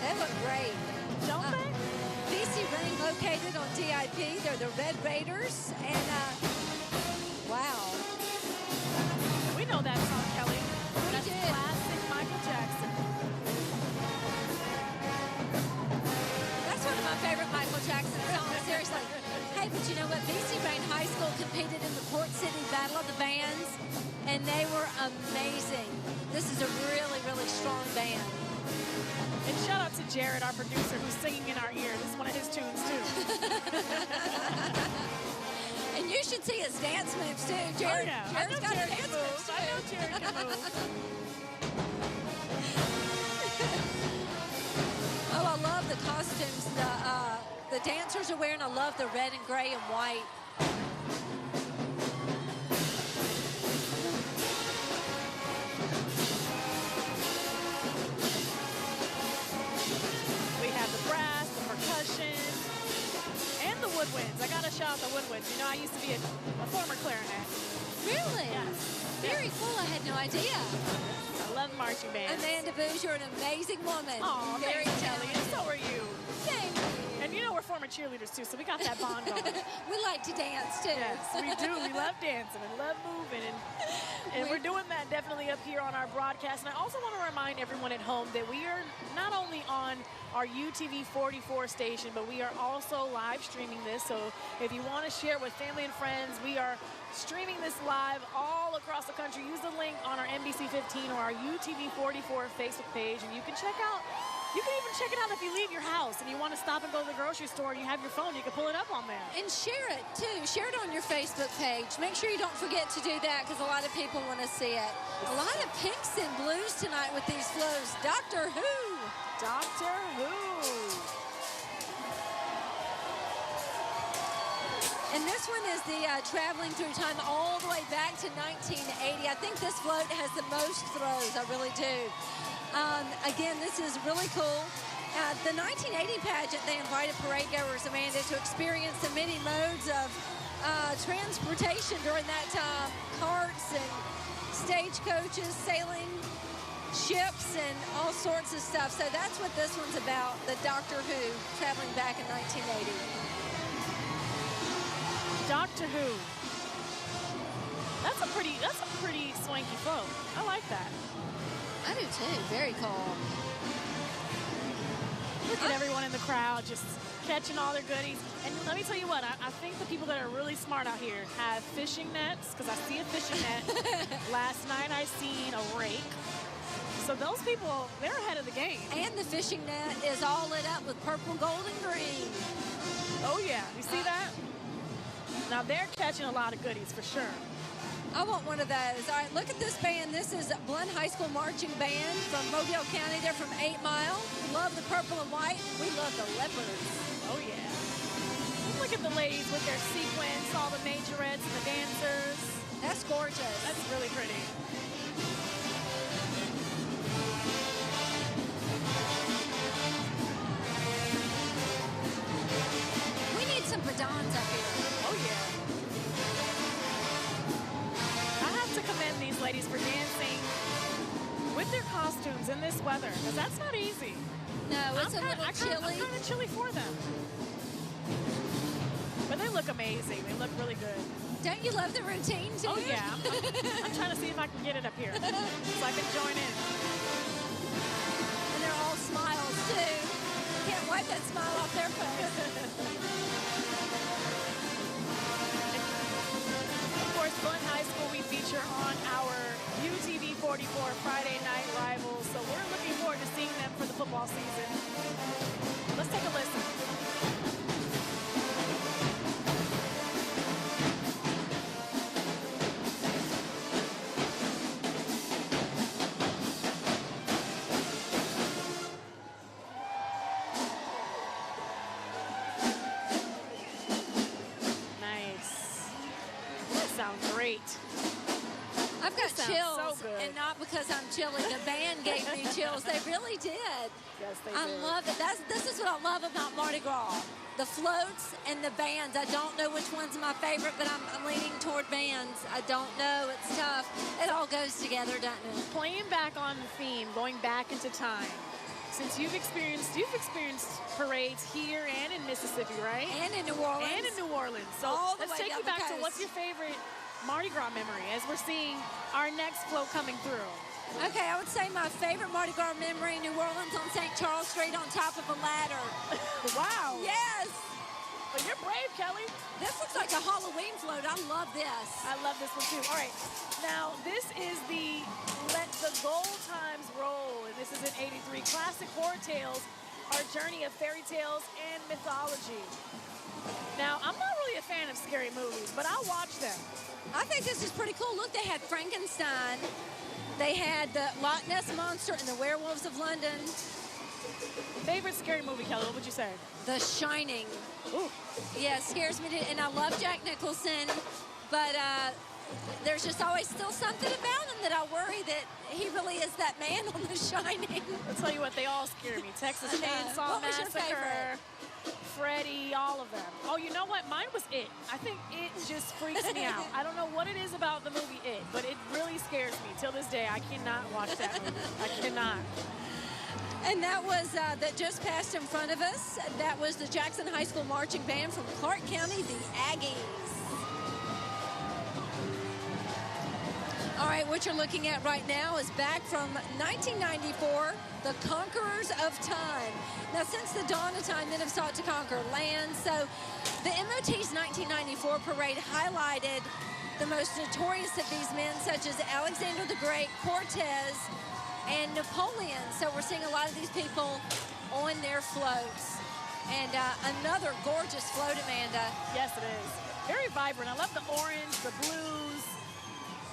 They look great. Don't they? BC Rain located on DIP. They're the Red Raiders. And, wow. We know that song, Kelly. That's did. classic Michael Jackson. That's one of my favorite Michael Jackson songs, seriously. Hey, but you know what? BC Rain High School competed in the Port City Battle of the Bands, and they were amazing. This is a really, really strong band. And shout out to Jared, our producer, who's singing in our ear. This is one of his tunes, too. And you should see his dance moves, too. Jared, Jared's got Jared dance can move. moves, too. I know Jared can move. Oh, I love the costumes the dancers are wearing. I love the red and gray and white. We have the brass, the percussion, and the woodwinds. I got to shout out the woodwinds. You know, I used to be a former clarinet. Really? Yes. Very cool. I had no idea. I love marching bands. Amanda Booz, you're an amazing woman. Oh, very thanks, Kelly. And talented. so are you. Thank you. And you know we're former cheerleaders too, so we got that bond going. We like to dance too. Yes, we do. We love dancing and love moving, and we're doing that definitely up here on our broadcast. And I also want to remind everyone at home that we are not only on our UTV 44 station, but we are also live streaming this. So if you want to share it with family and friends, we are streaming this live all across the country. Use the link on our NBC 15 or our UTV 44 Facebook page, and you can check out. You can even check it out if you leave your house and you want to stop and go to the grocery store and you have your phone, you can pull it up on there. And share it, too. Share it on your Facebook page. Make sure you don't forget to do that because a lot of people want to see it. A lot of pinks and blues tonight with these flows. Doctor Who. Doctor Who. And this one is the traveling through time all the way back to 1980. I think this float has the most throws. I really do. Again, this is really cool. The 1980 pageant, they invited parade goers, Amanda, to experience the many modes of transportation during that time. Carts and stagecoaches, sailing ships, and all sorts of stuff. So that's what this one's about, the Doctor Who, traveling back in 1980. Doctor Who. That's a pretty swanky float. I like that. I do too. Very cool. Look at everyone in the crowd just catching all their goodies. And let me tell you what, I think the people that are really smart out here have fishing nets, because I see a fishing net. Last night I seen a rake. So those people, they're ahead of the game. And the fishing net is all lit up with purple, gold, and green. Oh yeah, you see that? Now they're catching a lot of goodies for sure. I want one of those. All right, look at this band. This is Blunt High School Marching Band from Mobile County. They're from 8 Mile. Love the purple and white. We love the leopards. Oh, yeah. Look at the ladies with their sequins, all the majorettes and the dancers. That's gorgeous. That's really pretty. We need some pedans up here. Oh, yeah. To commend these ladies for dancing with their costumes in this weather, because that's not easy. No, it's a little chilly. I'm kind of chilly for them. But they look amazing. They look really good. Don't you love the routine, too? Oh, yeah. I'm trying to see if I can get it up here so I can join in. And they're all smiles, too. Can't wipe that smile off their face. Blunt High School we feature on our UTV 44 Friday Night Rivals, so we're looking forward to seeing them for the football season. Let's take a listen. I've got chills, so and not because I'm chilly. The band gave me chills. They really did. Yes, they I did. love it. This is what I love about Mardi Gras. The floats and the bands. I don't know which one's my favorite, but I'm leaning toward bands. I don't know. It's tough. It all goes together, doesn't it? Playing back on the theme, going back into time. Since you've experienced parades here and in Mississippi, right? And in New Orleans. And in New Orleans. So all the let's way take down you back the to what's coast. your favorite Mardi Gras memory as we're seeing our next float coming through. Okay, I would say my favorite Mardi Gras memory, New Orleans on St. Charles Street on top of a ladder. Wow. Yes. But you're brave, Kelly. This looks like a Halloween float. I love this. I love this one too. All right, now this is the Let the Gold Times Roll, and this is an 83 classic horror tales, our journey of fairy tales and mythology. Now, I'm not really a fan of scary movies, but I'll watch them. I think this is pretty cool. Look, they had Frankenstein. They had the Loch Ness Monster and the Werewolves of London. Favorite scary movie, Kelly, what would you say? The Shining. Ooh. Yeah, it scares me. And I love Jack Nicholson, but there's just always still something about him that I worry that he really is that man on The Shining. I'll tell you what, they all scare me. Texas Chainsaw What was your Massacre, favorite? Freddy, all of them. Oh, you know what? Mine was It. I think It just freaks me out. I don't know what it is about the movie It, but it really scares me. Till this day, I cannot watch that movie. I cannot. And that was that just passed in front of us. That was the Jackson High School Marching Band from Clark County, the Aggies. All right, what you're looking at right now is back from 1994, the Conquerors of Time. Now, since the dawn of time, men have sought to conquer land. So the MOT's 1994 parade highlighted the most notorious of these men, such as Alexander the Great, Cortez, and Napoleon. So we're seeing a lot of these people on their floats. And another gorgeous float, Amanda. Yes, it is. Very vibrant. I love the orange, the blues,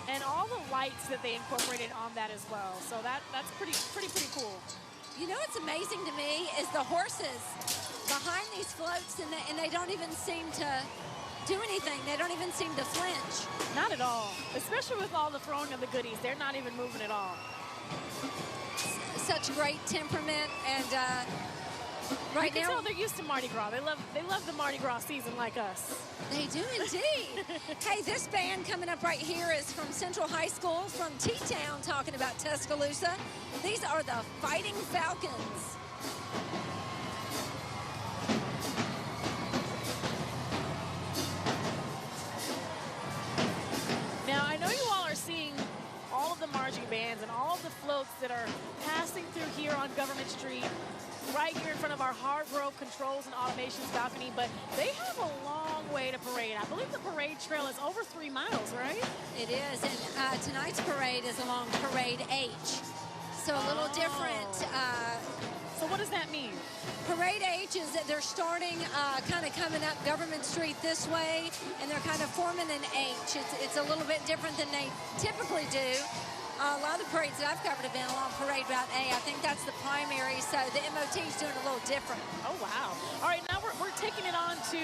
and all the lights that they incorporated on that as well. So that's pretty cool. You know what's amazing to me is the horses behind these floats, and they don't even seem to do anything. They don't even seem to flinch. Not at all. Especially with all the throwing of the goodies. They're not even moving at all. Such great temperament, and right you can now tell they're used to Mardi Gras. They love the Mardi Gras season like us. They do indeed. Hey, this band coming up right here is from Central High School, from T-Town, talking about Tuscaloosa. These are the Fighting Falcons. Now, I know you all are seeing all of the marching bands and all of the floats that are passing through here on Government Street, right here in front of our Hargrove Controls and Automations balcony, but they have a long way to parade. I believe the parade trail is over 3 miles, right? It is, and tonight's parade is along Parade H. So a little different. So what does that mean? Parade H is that they're starting kind of coming up Government Street this way, and they're kind of forming an H. It's a little bit different than they typically do. A lot of the parades that I've covered have been along Parade Route A. I think that's the primary, so the MOT is doing a little different. Oh, wow. All right, now we're taking it on to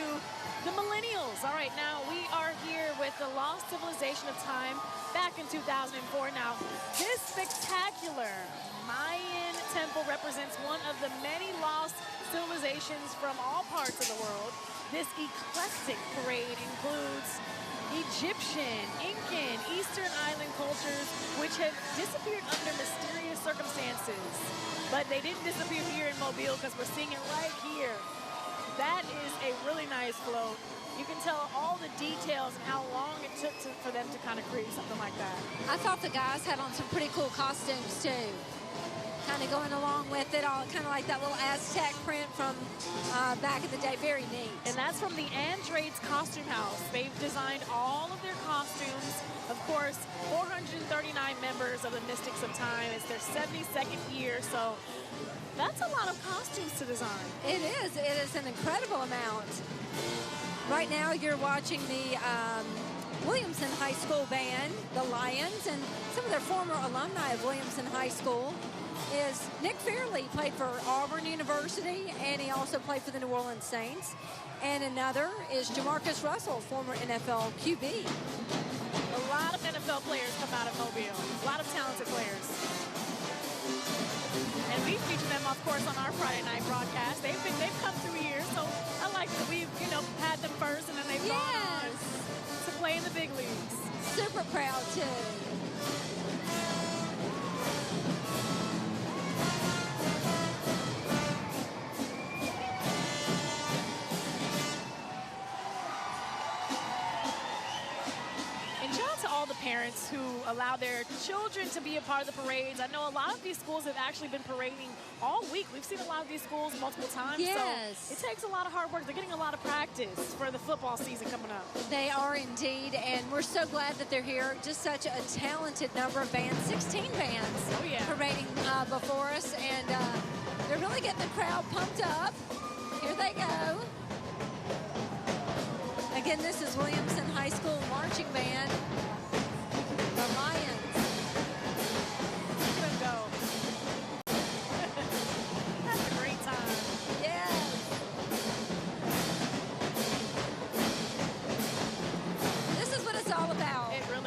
the millennials. All right, now we are here with the Lost Civilization of Time back in 2004. Now, this spectacular Mayan temple represents one of the many lost civilizations from all parts of the world. This eclectic parade includes Egyptian, Incan, Eastern Island cultures, which have disappeared under mysterious circumstances. But they didn't disappear here in Mobile because we're seeing it right here. That is a really nice float. You can tell all the details and how long it took for them to kind of create something like that. I thought the guys had on some pretty cool costumes, too. Kind of going along with it, all kind of like that little Aztec print from back in the day. Very neat. And that's from the Andrades Costume House. They've designed all of their costumes. Of course, 439 members of the Mystics of Time. It's their 72nd year, so that's a lot of costumes to design. It is. It is an incredible amount. Right now, you're watching the Williamson High School band, the Lions, and some of their former alumni of Williamson High School is Nick Fairley, played for Auburn University, and he also played for the New Orleans Saints. And another is Jamarcus Russell, former NFL QB. A lot of NFL players come out of Mobile. A lot of talented players. And we feature them, of course, on our Friday night broadcast. They've come through years, so I like that we've, had them first, and then they've gone on to play in the big leagues. Super proud, too. Parents who allow their children to be a part of the parades. I know a lot of these schools have actually been parading all week. We've seen a lot of these schools multiple times. Yes. So it takes a lot of hard work. They're getting a lot of practice for the football season coming up. They are indeed, and we're so glad that they're here. Just such a talented number of bands, 16 bands parading before us, and they're really getting the crowd pumped up. Here they go. Again, this is Williamson High School Marching Band. The Lions. Look at them go. That's a great time. Yes. This is what it's all about. It really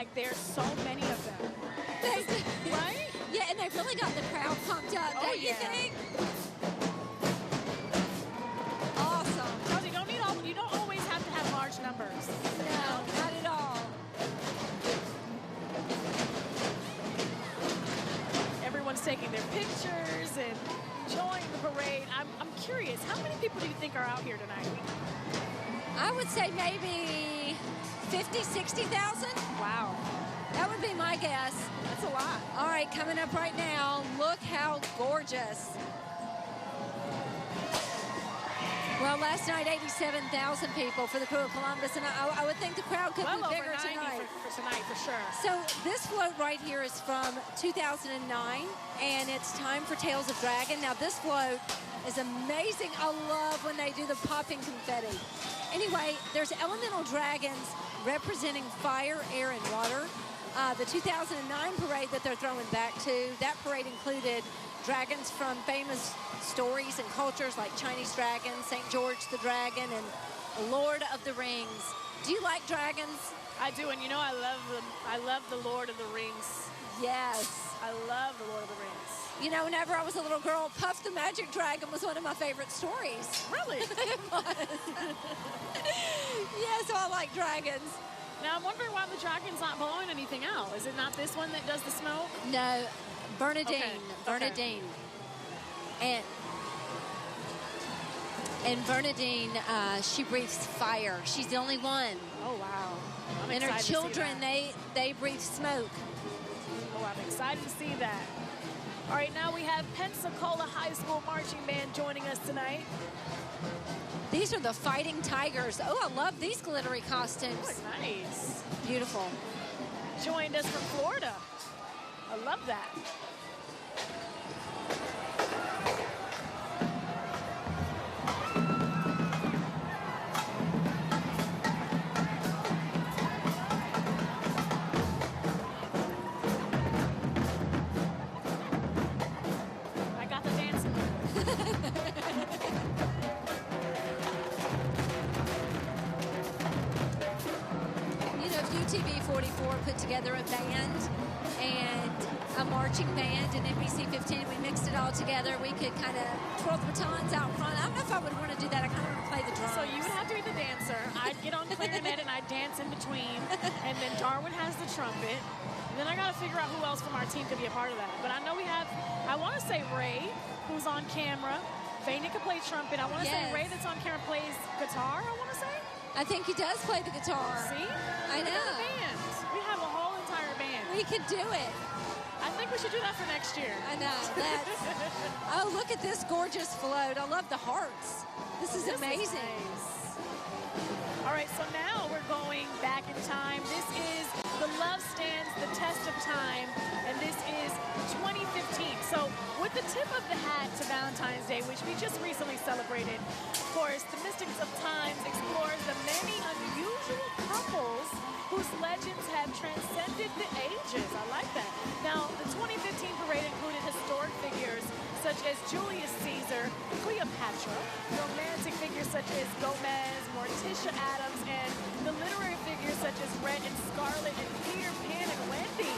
like there's so many of them. Right? Yeah, and they've really got the crowd pumped up, don't you think? Awesome. Because you don't always have to have large numbers. No, not at all. Everyone's taking their pictures and enjoying the parade. I'm curious, how many people do you think are out here tonight? I would say maybe 50, 60,000. Wow. That would be my guess. That's a lot. All right, coming up right now, look how gorgeous. Well, last night, 87,000 people for the Crew of Columbus, and I would think the crowd could well be bigger over 90 tonight. For tonight, for sure. So this float right here is from 2009, and it's time for Tales of Dragon. Now, this float is amazing. I love when they do the popping confetti. Anyway, there's elemental dragons representing fire, air, and water. The 2009 parade that they're throwing back to, that parade included dragons from famous stories and cultures like Chinese dragons, St. George the Dragon, and Lord of the Rings. Do you like dragons? I do, and you know I love them. I love the Lord of the Rings. Yes. I love the Lord of the Rings. You know, whenever I was a little girl, Puff the Magic Dragon was one of my favorite stories. Really? It was. Yeah, so I like dragons. Now, I'm wondering why the dragon's not blowing anything out. Is it not this one that does the smoke? No, Bernadine. Okay. Bernadine. And Bernadine, she breathes fire. She's the only one. Oh, wow. I'm and her excited to see children, that. they breathe smoke. Oh, I'm excited to see that. All right, now we have Pensacola High School Marching Band joining us tonight. These are the Fighting Tigers. Oh, I love these glittery costumes. Oh, nice. Beautiful. Joined us from Florida. I love that. I got the dancing. You know, UTV 44 put together a band and a marching band and NBC 15. We mixed it all together. We could kind of twirl the batons out front. I don't know if I would want to do that. I kind of want to play the drums. So you would have to be the dancer. I'd get on clarinet and I'd dance in between. And then Darwin has the trumpet. And then I got to figure out who else from our team could be a part of that. But I know we have, I want to say Ray, who's on camera. Vayner could play trumpet. I want to say Ray that's on camera plays guitar, I want to say. I think he does play the guitar. See? I We know. have a band. We have a whole entire band. We could do it. I think we should do that for next year. I know. That's, oh, look at this gorgeous float. I love the hearts. This is amazing. Nice. All right, so now we're going back in time. This is the Love Stands, the Test of Time, and this is 2015. So with the tip of the hat to Valentine's Day, which we just recently celebrated, of course, the Mystics of Times explores the many unusual couples whose legends have transcended the ages. I like that. Now, the 2015 parade included historic figures such as Julius Caesar, Cleopatra, romantic figures such as Gomez, Morticia Adams, and the literary figures such as Red and Scarlet and Peter Pan and Wendy.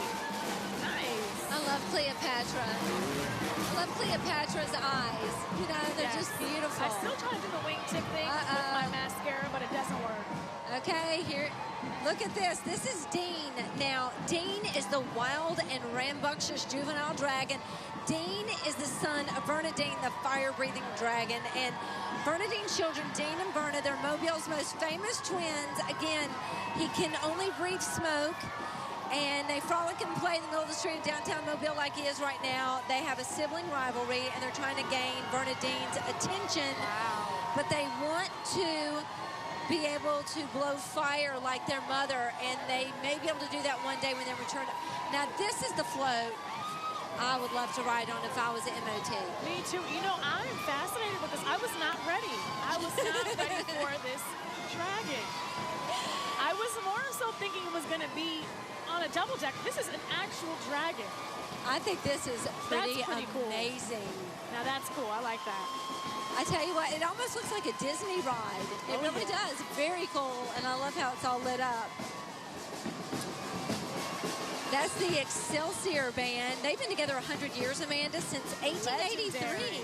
Nice. I love Cleopatra. I love Cleopatra's eyes. You know, they're just beautiful. I still try to do the wingtip thing with my mascara, but it doesn't work. Okay, here, look at this. This is Dean. Now, Dean is the wild and rambunctious juvenile dragon. Dean is the son of Bernadine, the fire-breathing dragon. And Bernadine's children, Dean and Berna, they're Mobile's most famous twins. Again, he can only breathe smoke. And they frolic and play in the middle of the street of downtown Mobile like he is right now. They have a sibling rivalry, and they're trying to gain Bernadine's attention. Wow. But they want to be able to blow fire like their mother, and they may be able to do that one day when they return. Now, this is the float I would love to ride on if I was at MOT. Me too. You know, I'm fascinated with this. I was not ready. I was not ready for this dragon. I was more so thinking it was going to be on a double deck. This is an actual dragon. I think this is pretty cool. amazing. Now, that's cool. I like that. I tell you what, it almost looks like a Disney ride. It really does. Very cool, and I love how it's all lit up. That's the Excelsior Band. They've been together 100 years, Amanda, since 1883. Legendary.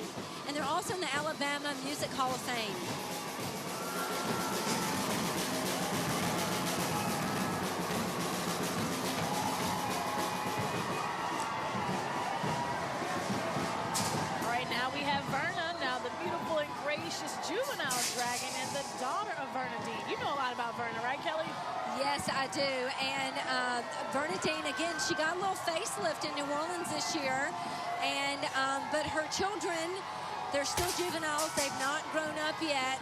And they're also in the Alabama Music Hall of Fame. All right, now we have Verna, now the beautiful and gracious juvenile dragon and the daughter of Bernadine. You know a lot about Verna, right, Kelly? Yes, I do. And Bernadine, again, she got a little facelift in New Orleans this year. And but her children, they're still juveniles. They've not grown up yet.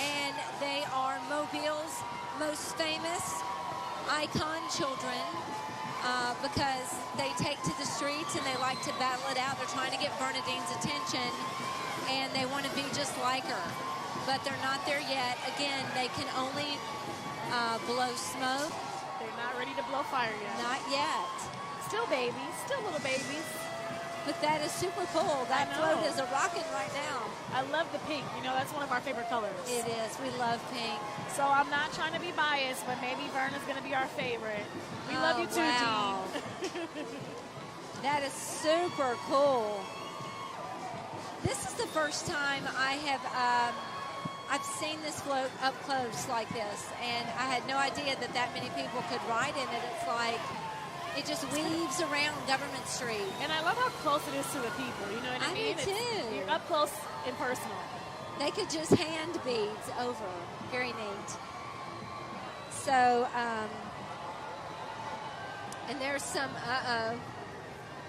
And they are Mobile's most famous icon children because they take to the streets and they like to battle it out. They're trying to get Bernadine's attention, and they want to be just like her. But they're not there yet. Again, they can only blow smoke. They're not ready to blow fire yet. Not yet. Still babies, still little babies. But that is super cool. That float is a rocking right now. I love the pink. You know, that's one of our favorite colors. It is. We love pink. So I'm not trying to be biased, but maybe Verna's going to be our favorite. We love you too, wow. Dean. That is super cool. This is the first time I've seen this float up close like this, and I had no idea that many people could ride in it. It's like it just weaves around Government Street. And I love how close it is to the people. You know what I mean? I do too. You're up close and personal. They could just hand beads over. Very neat. So, and there's some,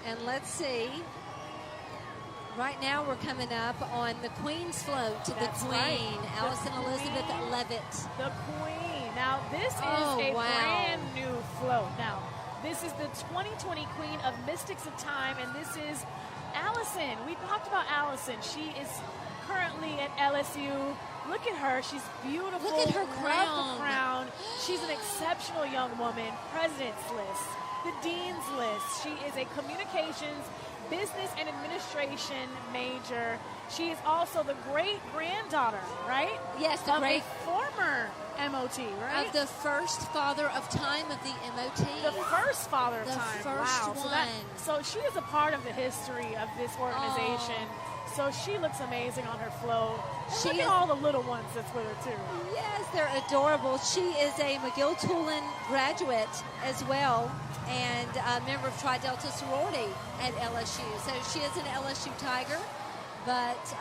and let's see. Right now we're coming up on the Queen's float to the Queen, right. Allison Elizabeth Levitt. The Queen. Now, this is a brand new float. Now, this is the 2020 Queen of Mystics of Time, and this is Allison. We talked about Allison. She is currently at LSU. Look at her. She's beautiful. Look at her crown. Love the crown. She's an exceptional young woman. President's list, the Dean's list. She is a communications, business, and administration major. She is also the great-granddaughter, right? Yes, the of a former MOT, right? Of the first father of time of the MOT. The first father of the time. First wow. one. So she is a part of the history of this organization. So she looks amazing on her float. Look at all the little ones that's with her, too. Yes, they're adorable. She is a McGill-Tulin graduate as well, and a member of Tri Delta sorority at LSU. So she is an LSU Tiger, but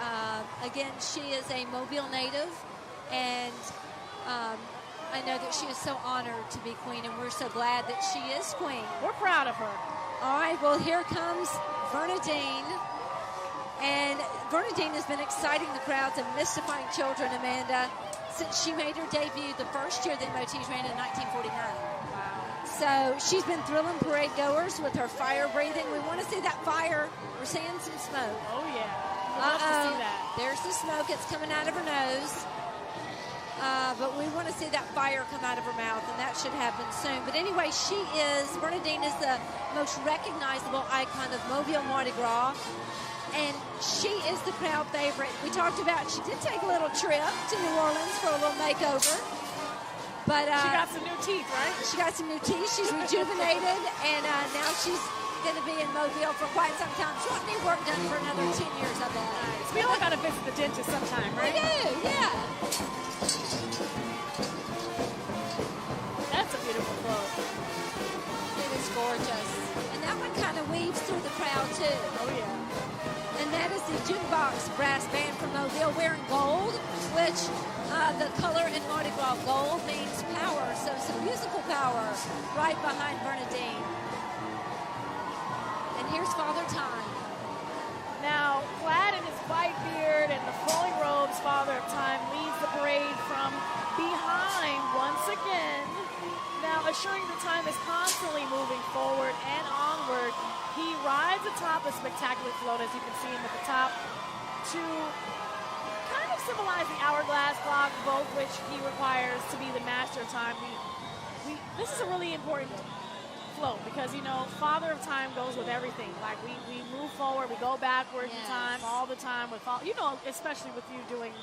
again, she is a Mobile native, and I know that she is so honored to be queen, and we're so glad that she is queen. We're proud of her. All right, well, here comes Bernadine. And Bernadine has been exciting the crowds and mystifying children, Amanda, since she made her debut the first year the MOTs ran in 1949. Wow. So she's been thrilling parade goers with her fire breathing. We want to see that fire. We're seeing some smoke. Oh, yeah. We'd love to see that. There's the smoke. It's coming out of her nose. But we want to see that fire come out of her mouth, and that should happen soon. But anyway, Bernadine is the most recognizable icon of Mobile Mardi Gras. And she is the crowd favorite. We talked about she did take a little trip to New Orleans for a little makeover. But she got some new teeth, right? She got some new teeth. She's rejuvenated, and now she's going to be in Mobile for quite some time. She won't need work done for another 10 years, I bet. Nice. We all got to visit the dentist sometime, right? We do, yeah. That's a beautiful float. It is gorgeous. And that one kind of weaves through the crowd, too. Oh, yeah. And that is the Jukebox Brass Band from Mobile wearing gold, which the color in Mardi Gras gold means power. So some musical power right behind Bernadine. And here's Father Time. Now, clad in his white beard and the flowing robes, Father of Time leads the parade from behind once again. Now, assuring the time is constantly moving forward and onward. He rides atop a spectacular float, as you can see him at the top, to kind of symbolize the hourglass clock, both which he requires to be the master of time. This is a really important float because, you know, Father of Time goes with everything. Like, we move forward, we go backwards in time all the time. You know, especially with you doing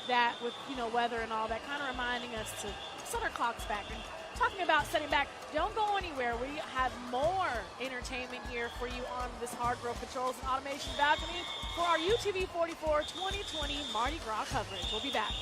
that with, you know, weather and all that, kind of reminding us to set our clocks back and Talking about setting back, don't go anywhere. We have more entertainment here for you on this Hargrove Controls and Automation balcony for our UTV 44 2020 Mardi Gras coverage. We'll be back.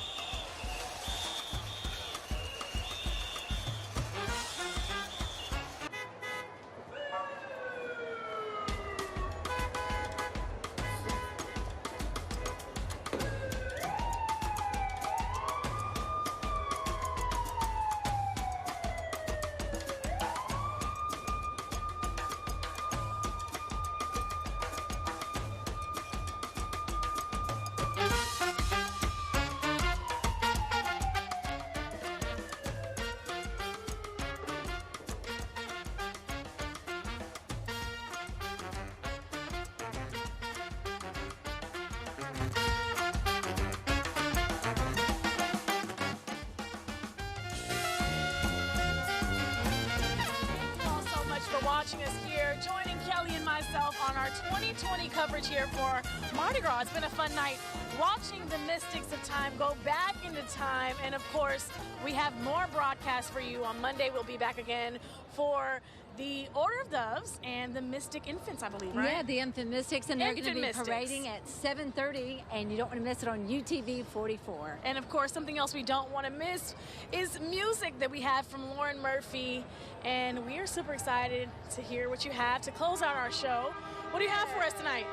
Watching us here, joining Kelly and myself on our 2020 coverage here for Mardi Gras. It's been a fun night watching the Mystics of Time go back into time, and of course we have more broadcasts for you. On Monday we'll be back again for the Order of Doves and the Mystic Infants, I believe, right? Yeah, the Infant Mystics, and they're going to be Mystics. parading at 7:30, and you don't want to miss it on UTV 44. And of course, something else we don't want to miss is music that we have from Lauren Murphy, and we are super excited to hear what you have to close out our show. What do you have for us tonight?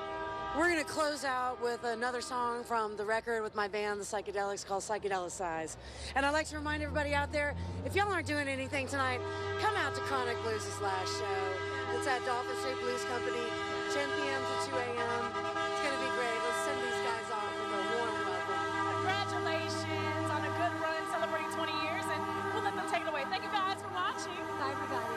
We're going to close out with another song from the record with my band, The Psychedelics, called Psychedelicize. And I'd like to remind everybody out there, if y'all aren't doing anything tonight, come out to Chronic Blues' last show. It's at Dolphin Street Blues Company, 10 p.m. to 2 a.m. It's going to be great. Let's send these guys off with a warm welcome. Congratulations on a good run celebrating 20 years, and we'll let them take it away. Thank you guys for watching. Bye, everybody.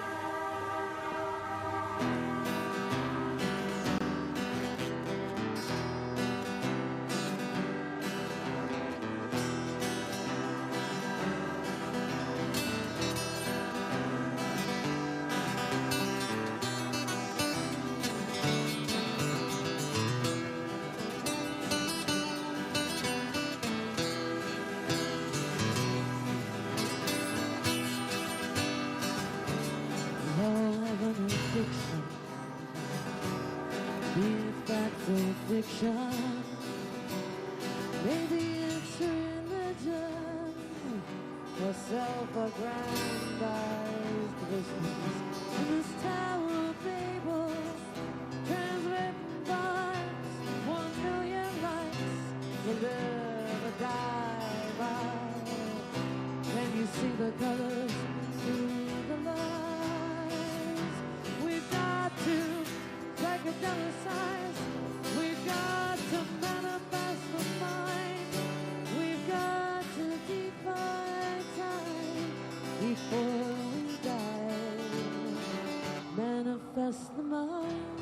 Fiction. Maybe it's religion or self-aggrandized visions in this Tower of Babel, transwritten vibes, 1 million likes to live or die by. Can you see the colors through the lies? We've got to psychedelicize. We've got to manifest the mind. We've got to defy time before we die. Manifest the mind.